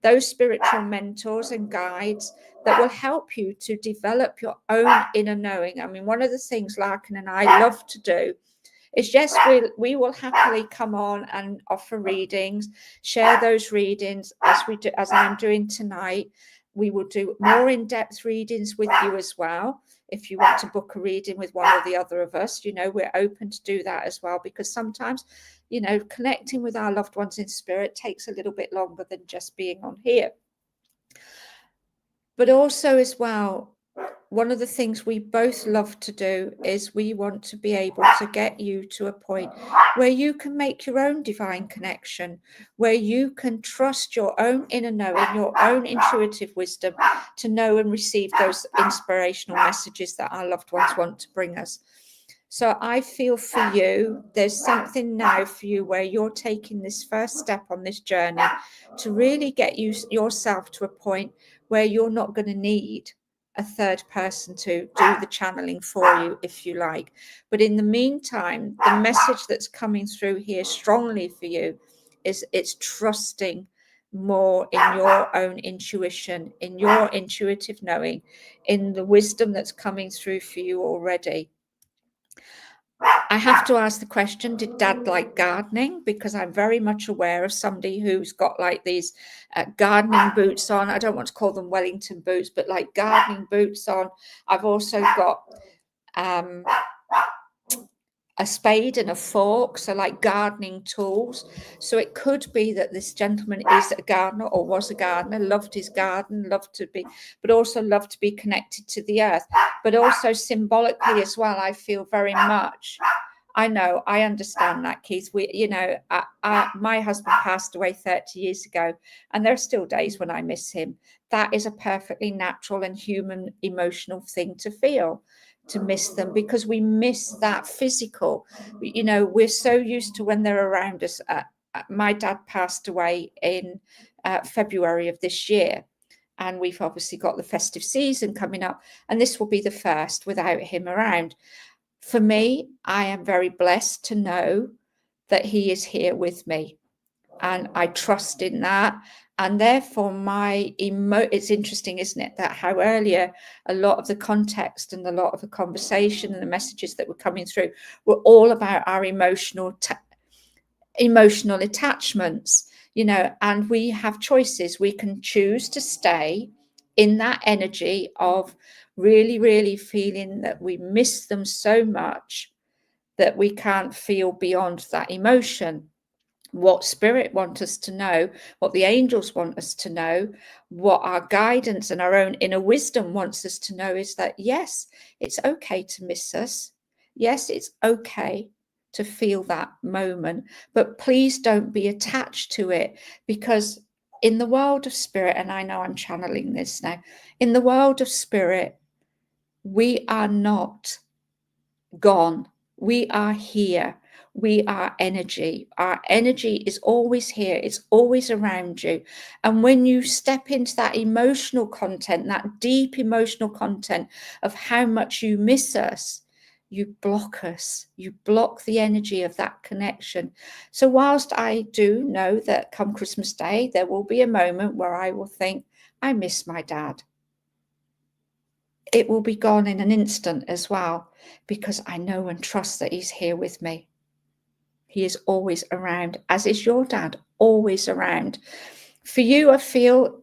those spiritual mentors and guides that will help you to develop your own inner knowing. I mean, one of the things Larkin and I love to do It's just we will happily come on and offer readings, share those readings as I'm doing tonight. We will do more in-depth readings with you as well. If you want to book a reading with one or the other of us, we're open to do that as well, because sometimes, connecting with our loved ones in spirit takes a little bit longer than just being on here. But also as well, one of the things we both love to do is we want to be able to get you to a point where you can make your own divine connection, where you can trust your own inner knowing, your own intuitive wisdom to know and receive those inspirational messages that our loved ones want to bring us. So I feel for you, there's something now for you where you're taking this first step on this journey to really get yourself to a point where you're not going to need a third person to do the channeling for you, if you like. But in the meantime, the message that's coming through here strongly for you is it's trusting more in your own intuition, in your intuitive knowing, in the wisdom that's coming through for you already. I have to ask the question, did Dad like gardening? Because I'm very much aware of somebody who's got like these gardening boots on. I don't want to call them Wellington boots, but like gardening boots on. I've also got a spade and a fork, so like gardening tools. So it could be that this gentleman is a gardener or was a gardener, loved his garden, but also loved to be connected to the earth. But also symbolically as well, I feel very much, I know, I understand that, Keith. My husband passed away 30 years ago, and there are still days when I miss him. That is a perfectly natural and human emotional thing to feel, to miss them, because we miss that physical. We're so used to when they're around us. My dad passed away in February of this year, and we've obviously got the festive season coming up, and this will be the first without him around. For me, I am very blessed to know that he is here with me, and I trust in that. And therefore it's interesting, isn't it, that how earlier a lot of the context and a lot of the conversation and the messages that were coming through were all about our emotional attachments, and we have choices. We can choose to stay in that energy of really, really feeling that we miss them so much that we can't feel beyond that emotion. What spirit want us to know, what the angels want us to know, what our guidance and our own inner wisdom wants us to know is that, yes, it's okay to miss us. Yes, it's okay to feel that moment, but please don't be attached to it, because in the world of spirit, and I know I'm channeling this now, in the world of spirit, we are not gone. We are here. We are energy. Our energy is always here. It's always around you. And when you step into that emotional content, that deep emotional content of how much you miss us, you block us. You block the energy of that connection. So whilst I do know that come Christmas Day, there will be a moment where I will think, I miss my dad. It will be gone in an instant as well, because I know and trust that he's here with me. He is always around, as is your dad, always around. For you, I feel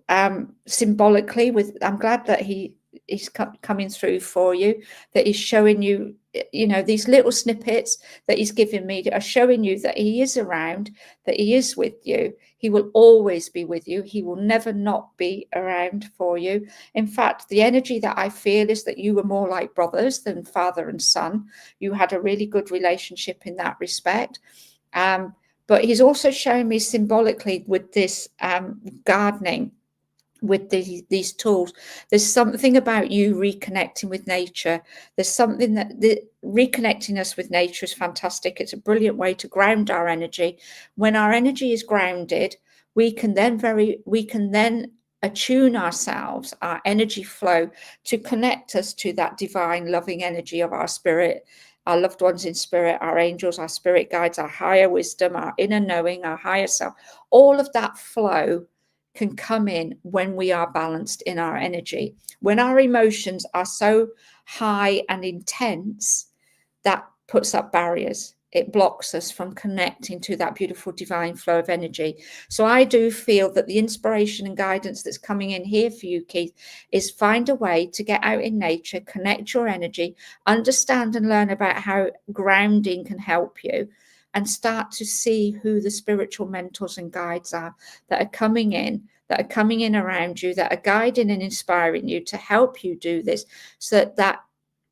symbolically, I'm glad that he's coming through for you, that he's showing you, these little snippets that he's giving me are showing you that he is around, that he is with you. He will always be with you. He will never not be around for you. In fact, the energy that I feel is that you were more like brothers than father and son. You had a really good relationship in that respect. But he's also showing me symbolically with this gardening, with these tools. There's something about you reconnecting with nature. There's something that reconnecting us with nature is fantastic. It's a brilliant way to ground our energy. When our energy is grounded, we can then attune ourselves, our energy flow, to connect us to that divine loving energy of our spirit, our loved ones in spirit, our angels, our spirit guides, our higher wisdom, our inner knowing, our higher self. All of that flow can come in when we are balanced in our energy. When our emotions are so high and intense, that puts up barriers. it blocks us from connecting to that beautiful divine flow of energy. So I do feel that the inspiration and guidance that's coming in here for you, Keith, is find a way to get out in nature, connect your energy, understand and learn about how grounding can help you, and start to see who the spiritual mentors and guides are that are coming in around you, that are guiding and inspiring you to help you do this, so that that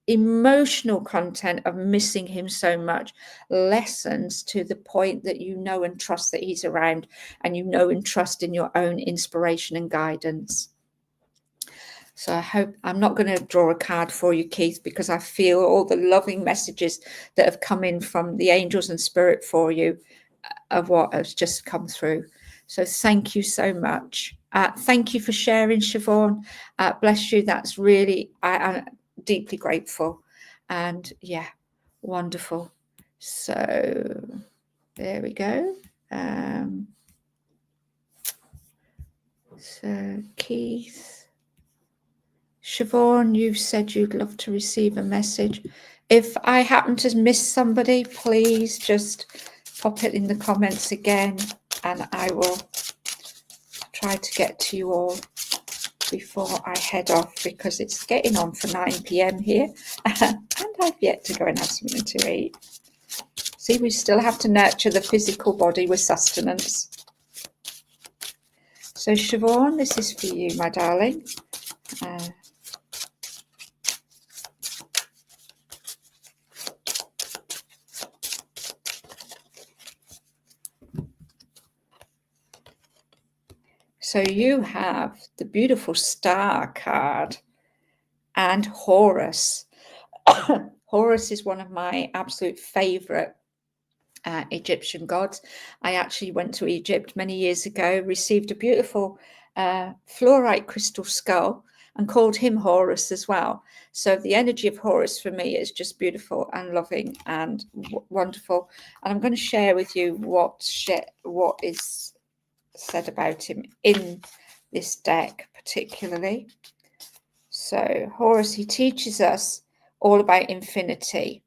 emotional content of missing him so much lessens to the point that you know and trust that he's around, and you know and trust in your own inspiration and guidance. So I hope, I'm not going to draw a card for you, Keith, because I feel all the loving messages that have come in from the angels and spirit for you of what has just come through. So thank you so much. Thank you for sharing, Siobhan. Bless you. That's really, I'm deeply grateful. And yeah, wonderful. So there we go. So Keith, Siobhan, you've said you'd love to receive a message. If I happen to miss somebody, please just pop it in the comments again, and I will try to get to you all before I head off, because it's getting on for 9 p.m. here and I've yet to go and have something to eat. See, we still have to nurture the physical body with sustenance. So Siobhan, this is for you, my darling. So you have the beautiful Star card and Horus. Horus is one of my absolute favorite Egyptian gods. I actually went to Egypt many years ago, received a beautiful fluorite crystal skull, and called him Horus as well. So the energy of Horus for me is just beautiful and loving and wonderful. And I'm going to share with you what is said about him in this deck particularly. So Horus, he teaches us all about infinity,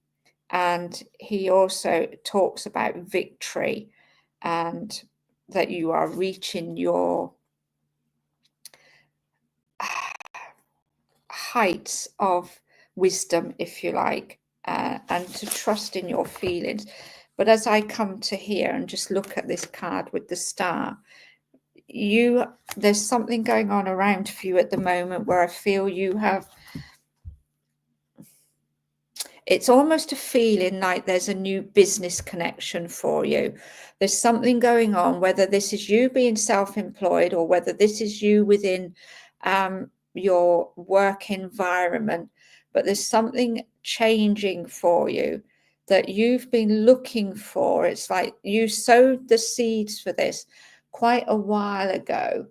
and he also talks about victory, and that you are reaching your heights of wisdom, if you like, and to trust in your feelings. But as I come to here and just look at this card with the star, there's something going on around for you at the moment where I feel you have, it's almost a feeling like there's a new business connection for you. There's something going on, whether this is you being self-employed or whether this is you within your work environment, but there's something changing for you that you've been looking for. It's like you sowed the seeds for this quite a while ago,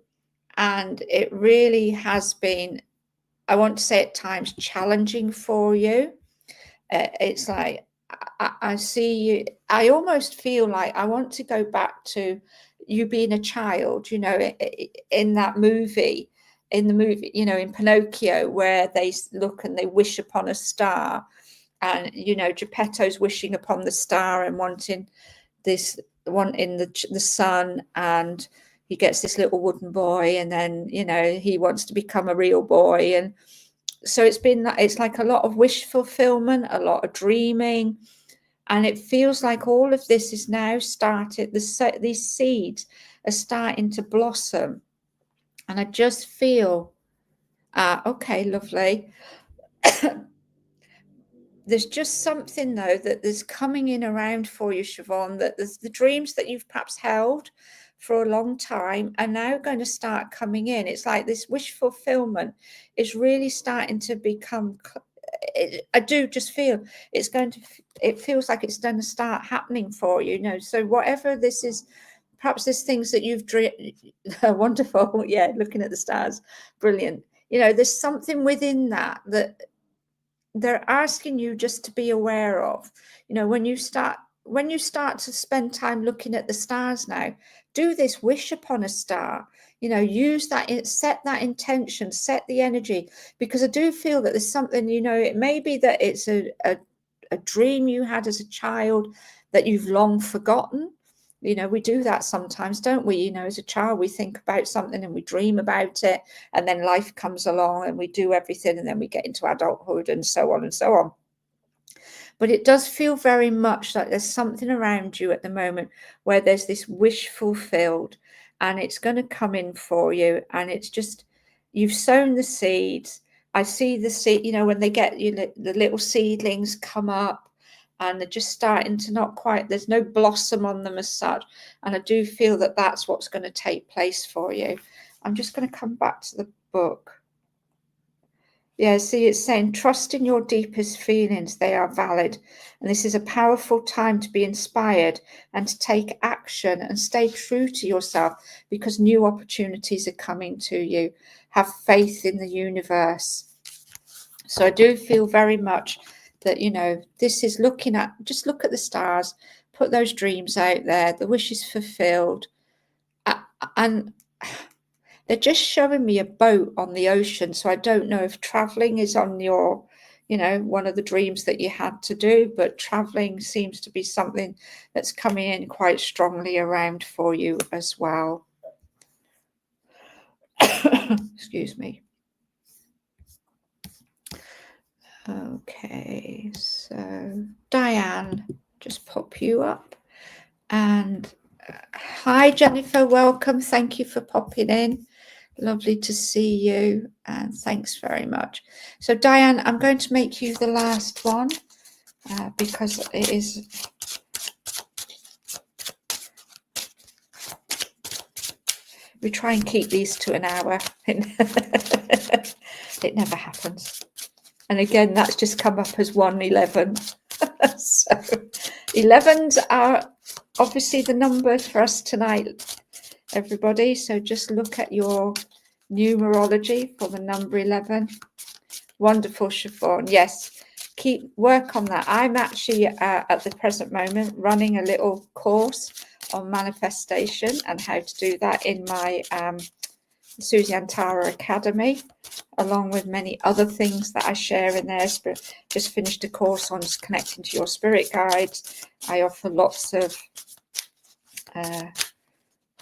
and it really has been, I want to say at times, challenging for you. It's like I see you, I almost feel like I want to go back to you being a child, you know, in that movie, you know, in Pinocchio, where they look and they wish upon a star, and, you know, Geppetto's wishing upon the star and wanting the sun, and he gets this little wooden boy, and then, you know, he wants to become a real boy. And so it's like a lot of wish fulfillment, a lot of dreaming, and it feels like all of this is now started, these seeds are starting to blossom. And I just feel, okay, lovely. There's just something, though, that there's coming in around for you, Siobhan, that there's the dreams that you've perhaps held for a long time are now going to start coming in. It's like this wish fulfillment is really starting to become, I do just feel it feels like it's going to start happening for you, you know. So whatever this is, perhaps there's things that you've dreamed. Wonderful. Yeah, looking at the stars. Brilliant. You know, there's something within that they're asking you just to be aware of. You know, when you start to spend time looking at the stars now, do this wish upon a star, you know, use that, set that intention, set the energy, because I do feel that there's something, you know, it may be that it's a dream you had as a child that you've long forgotten. You know, we do that sometimes, don't we? You know, as a child, we think about something and we dream about it, and then life comes along and we do everything, and then we get into adulthood and so on and so on. But it does feel very much like there's something around you at the moment where there's this wish fulfilled, and it's going to come in for you. And it's just, you've sown the seeds. I see the seed, you know, when they get, you know, the little seedlings come up, and they're just starting to not quite, there's no blossom on them as such. And I do feel that that's what's going to take place for you. I'm just going to come back to the book. Yeah, see, it's saying trust in your deepest feelings. They are valid. And this is a powerful time to be inspired and to take action and stay true to yourself, because new opportunities are coming to you. Have faith in the universe. So I do feel very much that, you know, this is looking at, just look at the stars, put those dreams out there, the wishes fulfilled. And they're just showing me a boat on the ocean. So I don't know if traveling is on your, you know, one of the dreams that you had to do, but traveling seems to be something that's coming in quite strongly around for you as well. Excuse me. Okay, so Diane, just pop you up. And hi, Jennifer, welcome. Thank you for popping in. Lovely to see you, and thanks very much. So Diane, I'm going to make you the last one because it is, we try and keep these to an hour. It never happens. And again, that's just come up as 111. So 11s are obviously the number for us tonight, everybody. So just look at your numerology for the number 11. Wonderful, Siobhan. Yes, keep work on that. I'm actually at the present moment running a little course on manifestation and how to do that in my Susie Antara Academy, along with many other things that I share in there. Just finished a course on connecting to your spirit guides. I offer lots of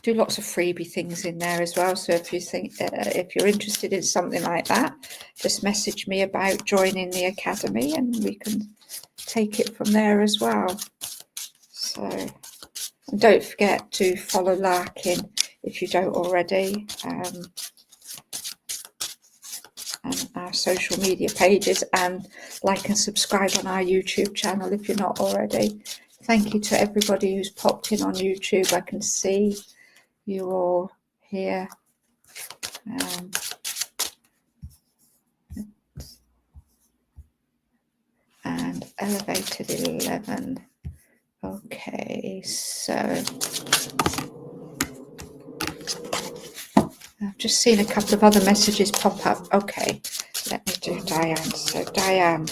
do lots of freebie things in there as well. So if you think if you're interested in something like that, just message me about joining the academy and we can take it from there as well. So, and don't forget to follow Larkin if you don't already, and our social media pages, and like and subscribe on our YouTube channel if you're not already. Thank you to everybody who's popped in on YouTube. I can see you all here. And elevated 11. Okay, so I've just seen a couple of other messages pop up. Okay, let me do Diane. So Diane,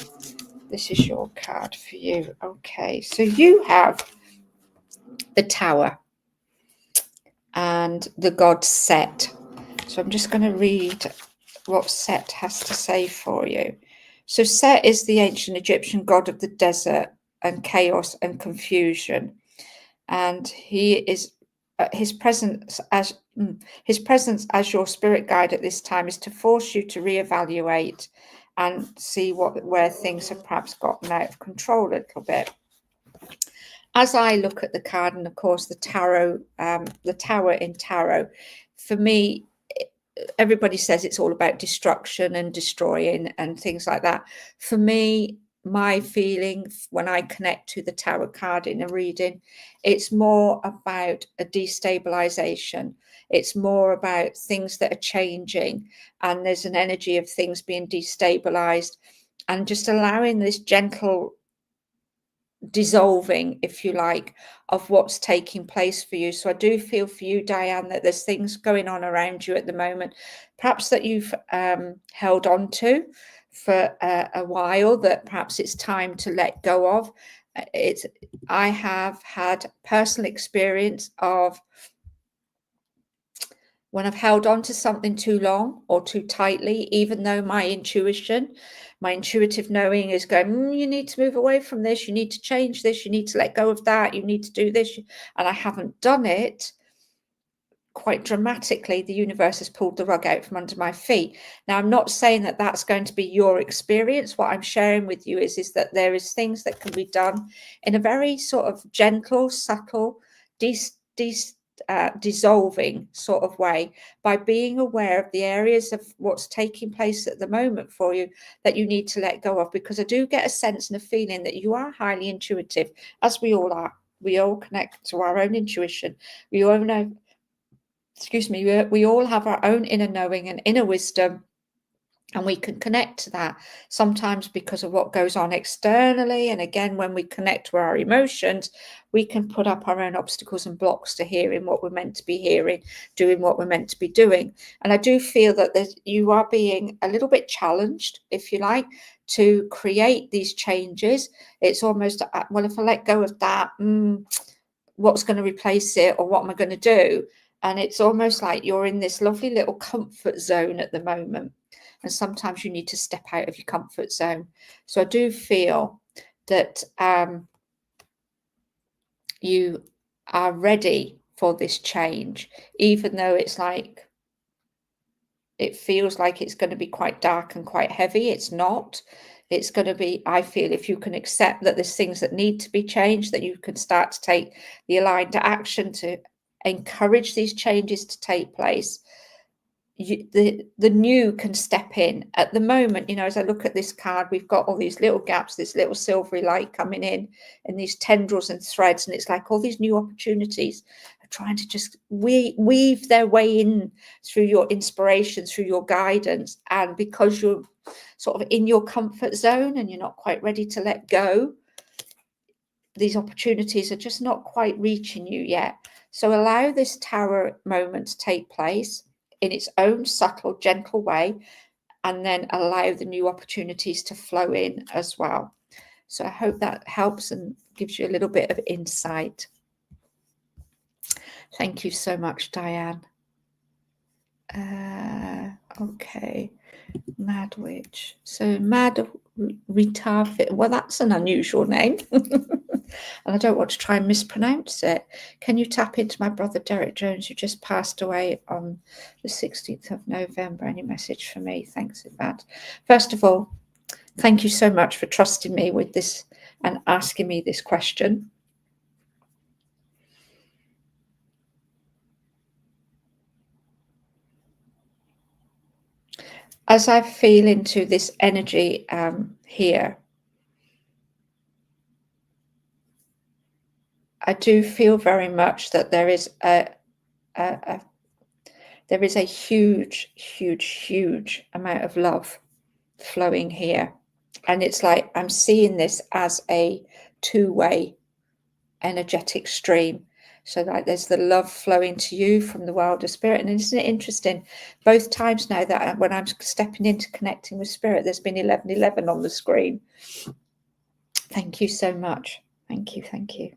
this is your card for you. Okay, so you have the Tower and the god Set. So I'm just going to read what Set has to say for you. So Set is the ancient Egyptian god of the desert and chaos and confusion, and he is his presence as your spirit guide at this time is to force you to reevaluate and see where things have perhaps gotten out of control a little bit. As I look at the card, and of course the tarot, the Tower in tarot, for me, everybody says it's all about destruction and destroying and things like that. For me, my feeling when I connect to the Tower card in a reading, it's more about a destabilization. It's more about things that are changing, and there's an energy of things being destabilized, and just allowing this gentle dissolving, if you like, of what's taking place for you. So I do feel for you, Diane, that there's things going on around you at the moment, perhaps that you've held on to for a while, that perhaps it's time to let go of. I have had personal experience of when I've held on to something too long or too tightly, even though my intuition, my intuitive knowing is going, you need to move away from this, you need to change this, you need to let go of that, you need to do this, and I haven't done it, quite dramatically, the universe has pulled the rug out from under my feet. Now, I'm not saying that that's going to be your experience. What I'm sharing with you is that there is things that can be done in a very sort of gentle, subtle, dissolving sort of way, by being aware of the areas of what's taking place at the moment for you that you need to let go of. Because I do get a sense and a feeling that you are highly intuitive, as we all are. We all connect to our own intuition. We all know, we all have our own inner knowing and inner wisdom, and we can connect to that sometimes because of what goes on externally. And again, when we connect to our emotions, we can put up our own obstacles and blocks to hearing what we're meant to be hearing, doing what we're meant to be doing. And I do feel that you are being a little bit challenged, if you like, to create these changes. It's almost, well, if I let go of that, what's going to replace it, or what am I going to do? And it's almost like you're in this lovely little comfort zone at the moment. And sometimes you need to step out of your comfort zone. So I do feel that you are ready for this change, even though it's like, it feels like it's going to be quite dark and quite heavy. It's not. It's going to be, I feel, if you can accept that there's things that need to be changed, that you can start to take the aligned action to encourage these changes to take place. The new can step in. At the moment, as I look at this card, we've got all these little gaps, this little silvery light coming in, and these tendrils and threads, and it's like all these new opportunities are trying to just weave their way in through your inspiration, through your guidance. And because you're sort of in your comfort zone and you're not quite ready to let go, these opportunities are just not quite reaching you yet. So allow this tower moment to take place in its own subtle, gentle way, and then allow the new opportunities to flow in as well. So I hope that helps and gives you a little bit of insight. Thank you so much, Diane. Okay, Mad Witch. So Mad Retard. Well, that's an unusual name. And I don't want to try and mispronounce it. Can you tap into my brother Derek Jones, who just passed away on the 16th of November? Any message for me? Thanks, Yvette. First of all, thank you so much for trusting me with this and asking me this question. As I feel into this energy here, I do feel very much that there is a huge, huge, huge amount of love flowing here. And it's like I'm seeing this as a two-way energetic stream. So like there's the love flowing to you from the world of spirit. And isn't it interesting? Both times now that when I'm stepping into connecting with spirit, there's been 1111 on the screen. Thank you so much. Thank you. Thank you.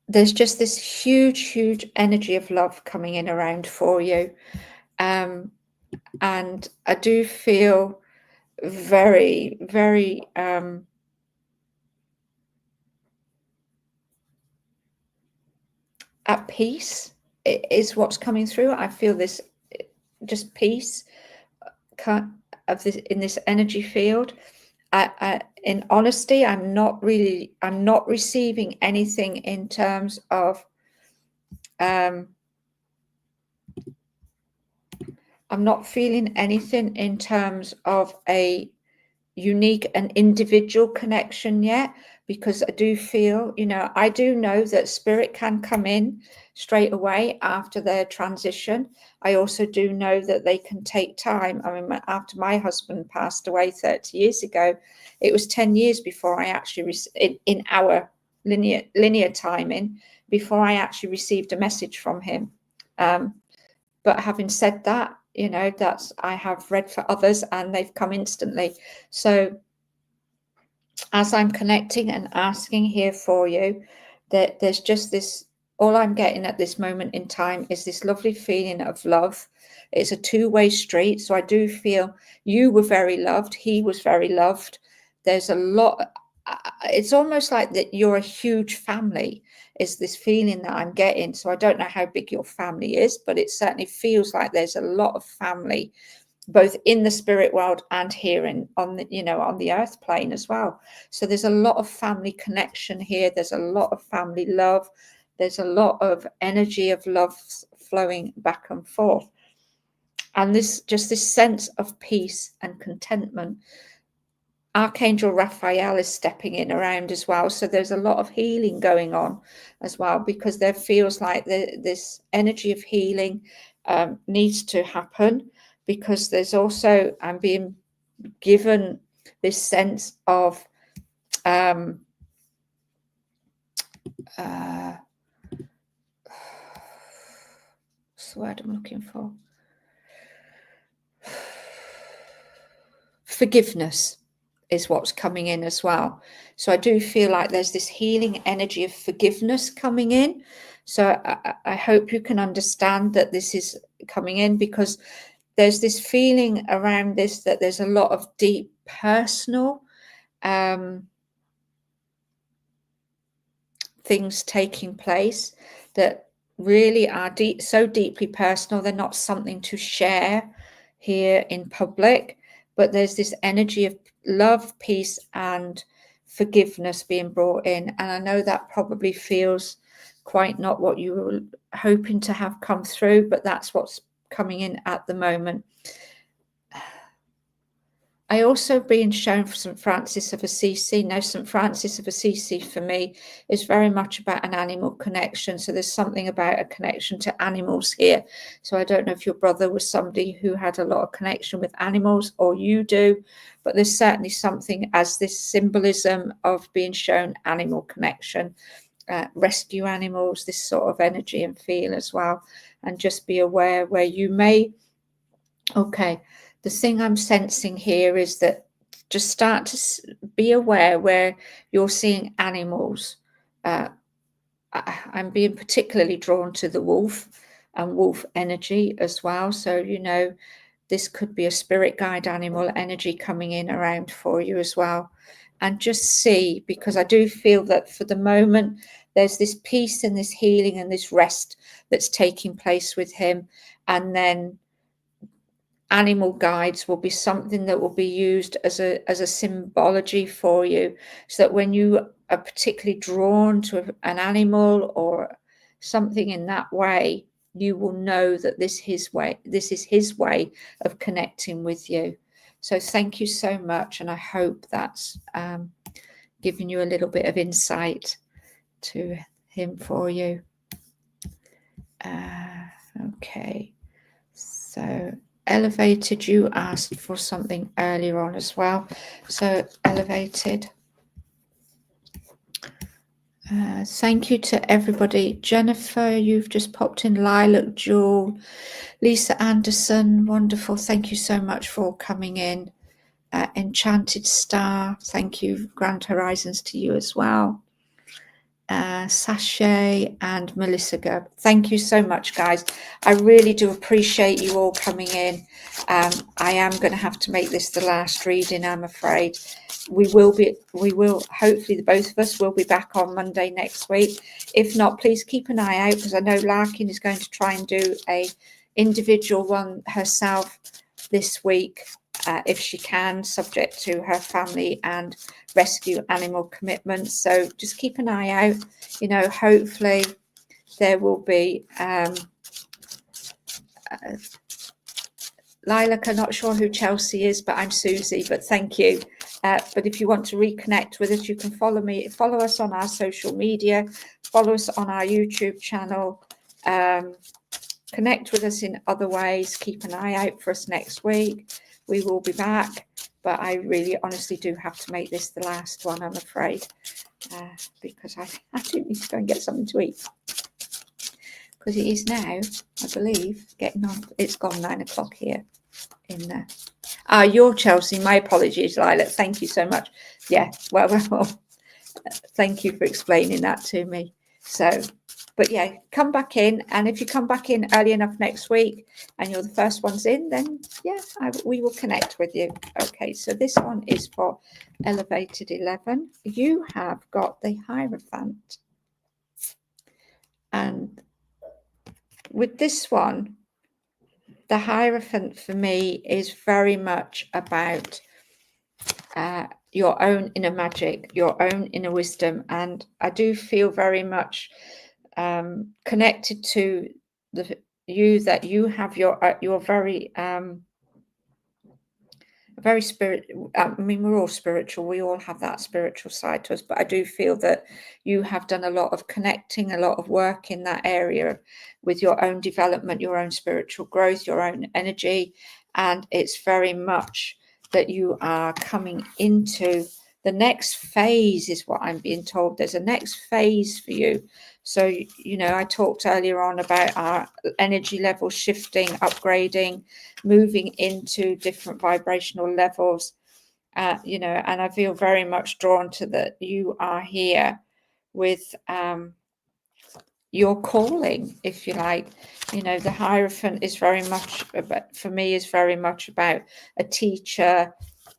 There's just this huge, huge energy of love coming in around for you. And I do feel very, very at peace is what's coming through. I feel this just peace of this in this energy field. In honesty, I'm not receiving anything in terms of I'm not feeling anything in terms of a unique and individual connection yet, because I do feel, I do know that spirit can come in straight away after their transition. I also do know that they can take time. I mean, after my husband passed away 30 years ago, it was 10 years before I actually, in our linear timing, before I actually received a message from him. But having said that, that's, I have read for others and they've come instantly. So as I'm connecting and asking here for you, that there's just this, all I'm getting at this moment in time is this lovely feeling of love. It's a two-way street. So I do feel you were very loved. He was very loved. There's a lot. It's almost like that you're a huge family, is this feeling that I'm getting. So I don't know how big your family is, but it certainly feels like there's a lot of family, both in the spirit world and here on the, on the earth plane as well. So there's a lot of family connection here. There's a lot of family love. There's a lot of energy of love flowing back and forth. And this sense of peace and contentment. Archangel Raphael is stepping in around as well. So there's a lot of healing going on as well, because there feels like this energy of healing needs to happen, because there's also, I'm being given this sense of what's the word I'm looking for? Forgiveness is what's coming in as well. So I do feel like there's this healing energy of forgiveness coming in. So I hope you can understand that this is coming in, because there's this feeling around this, that there's a lot of deep personal things taking place that really are so deeply personal. They're not something to share here in public, but there's this energy of love, peace, and forgiveness being brought in. And I know that probably feels quite not what you were hoping to have come through, but that's what's coming in at the moment. I also being shown for St. Francis of Assisi. Now, St. Francis of Assisi for me is very much about an animal connection. So there's something about a connection to animals here. So I don't know if your brother was somebody who had a lot of connection with animals, or you do, but there's certainly something as this symbolism of being shown animal connection, rescue animals, this sort of energy and feel as well. And just be aware where you may, okay, the thing I'm sensing here is that just start to be aware where you're seeing animals. I'm being particularly drawn to the wolf and wolf energy as well. So, this could be a spirit guide animal energy coming in around for you as well. And just see, because I do feel that for the moment, there's this peace and this healing and this rest that's taking place with him. And then animal guides will be something that will be used as a symbology for you, so that when you are particularly drawn to an animal or something in that way, you will know that this is his way of connecting with you. So thank you so much, and I hope that's given you a little bit of insight to him for you. Okay, so Elevated, you asked for something earlier on as well. So Elevated, thank you to everybody. Jennifer, you've just popped in. Lilac Jewel, Lisa Anderson, wonderful. Thank you so much for coming in. Enchanted Star, thank you. Grand Horizons to you as well. Sashay and Melissa Gerb, thank you so much, guys. I really do appreciate you all coming in. I am going to have to make this the last reading, I'm afraid. We will hopefully the both of us will be back on Monday next week. If not, please keep an eye out, because I know Larkin is going to try and do a individual one herself this week, if she can, subject to her family and rescue animal commitments. So just keep an eye out. Hopefully there will be Lilac, I'm not sure who Chelsea is, but I'm Susie, but thank you. But if you want to reconnect with us, you can follow us on our social media, follow us on our YouTube channel, connect with us in other ways. Keep an eye out for us next week. We will be back, but I really honestly do have to make this the last one, I'm afraid, because I do need to go and get something to eat, because it is now, I believe, getting on. It's gone 9 o'clock here in You're Chelsea. My apologies, Lilac. Thank you so much. Yeah, well, thank you for explaining that to me. So, but yeah, come back in. And if you come back in early enough next week and you're the first ones in, then yeah, we will connect with you. Okay, so this one is for Elevated 11. You have got the Hierophant. And with this one, the Hierophant for me is very much about your own inner magic, your own inner wisdom. And I do feel very much connected to you that you have your very spirit. I mean, we're all spiritual. We all have that spiritual side to us. But I do feel that you have done a lot of connecting, a lot of work in that area with your own development, your own spiritual growth, your own energy. And it's very much that you are coming into the next phase, is what I'm being told. There's a next phase for you. So, you know, I talked earlier on about our energy levels shifting, upgrading, moving into different vibrational levels, you know, and I feel very much drawn to that you are here with your calling, if you like. You know, the Hierophant is very much about, for me, is very much about a teacher,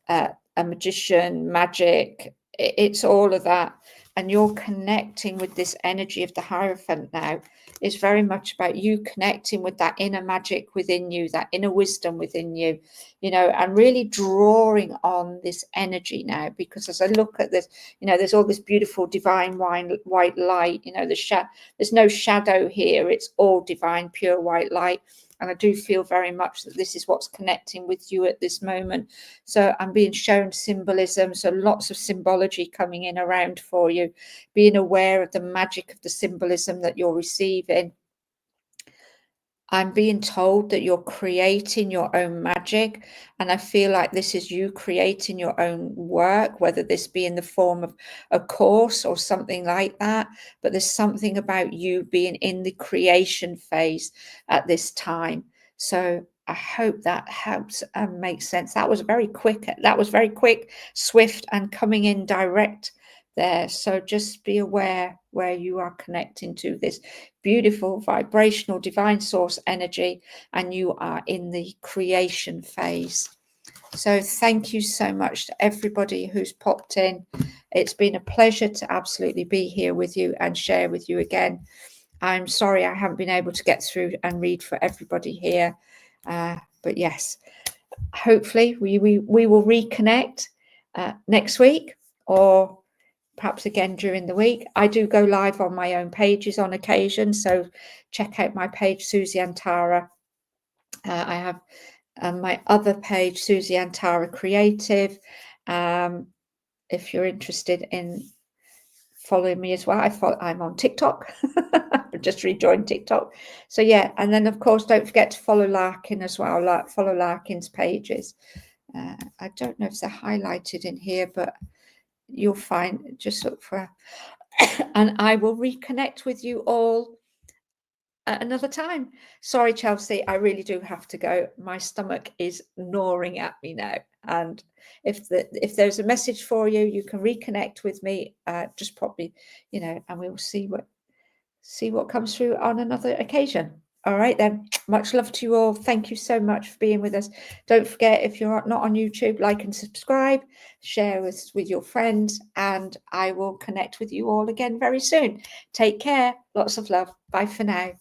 a magician, magic. It's all of that. And you're connecting with this energy of the Hierophant now is very much about you connecting with that inner magic within you, that inner wisdom within you, you know, and really drawing on this energy now. Because as I look at this, you know, there's all this beautiful divine white light, you know, there's no shadow here. It's all divine, pure white light. And I do feel very much that this is what's connecting with you at this moment. So I'm being shown symbolism. So lots of symbology coming in around for you, being aware of the magic of the symbolism that you're receiving. I'm being told that you're creating your own magic. And I feel like this is you creating your own work, whether this be in the form of a course or something like that. But there's something about you being in the creation phase at this time. So I hope that helps and makes sense. That was very quick, swift, and coming in direct there. So just be aware where you are connecting to this beautiful vibrational divine source energy, and you are in the creation phase. So thank you so much to everybody who's popped in. It's been a pleasure to absolutely be here with you and share with you again. I'm sorry I haven't been able to get through and read for everybody here, but yes, hopefully we will reconnect next week, or perhaps again during the week. I do go live on my own pages on occasion, so check out my page, Susie Antara. I have my other page, Susie Antara Creative. If you're interested in following me as well, I'm on TikTok. I've just rejoined TikTok. So yeah, and then of course don't forget to follow Larkin as well. Follow Larkin's pages. I don't know if they're highlighted in here, but you'll find, just look for, and I will reconnect with you all at another time. Sorry, Chelsea, I really do have to go. My stomach is gnawing at me now. And if there's a message for you, you can reconnect with me. Just pop me, you know, and we will see what comes through on another occasion. All right, then. Much love to you all. Thank you so much for being with us. Don't forget, if you're not on YouTube, like and subscribe, share with your friends, and I will connect with you all again very soon. Take care. Lots of love. Bye for now.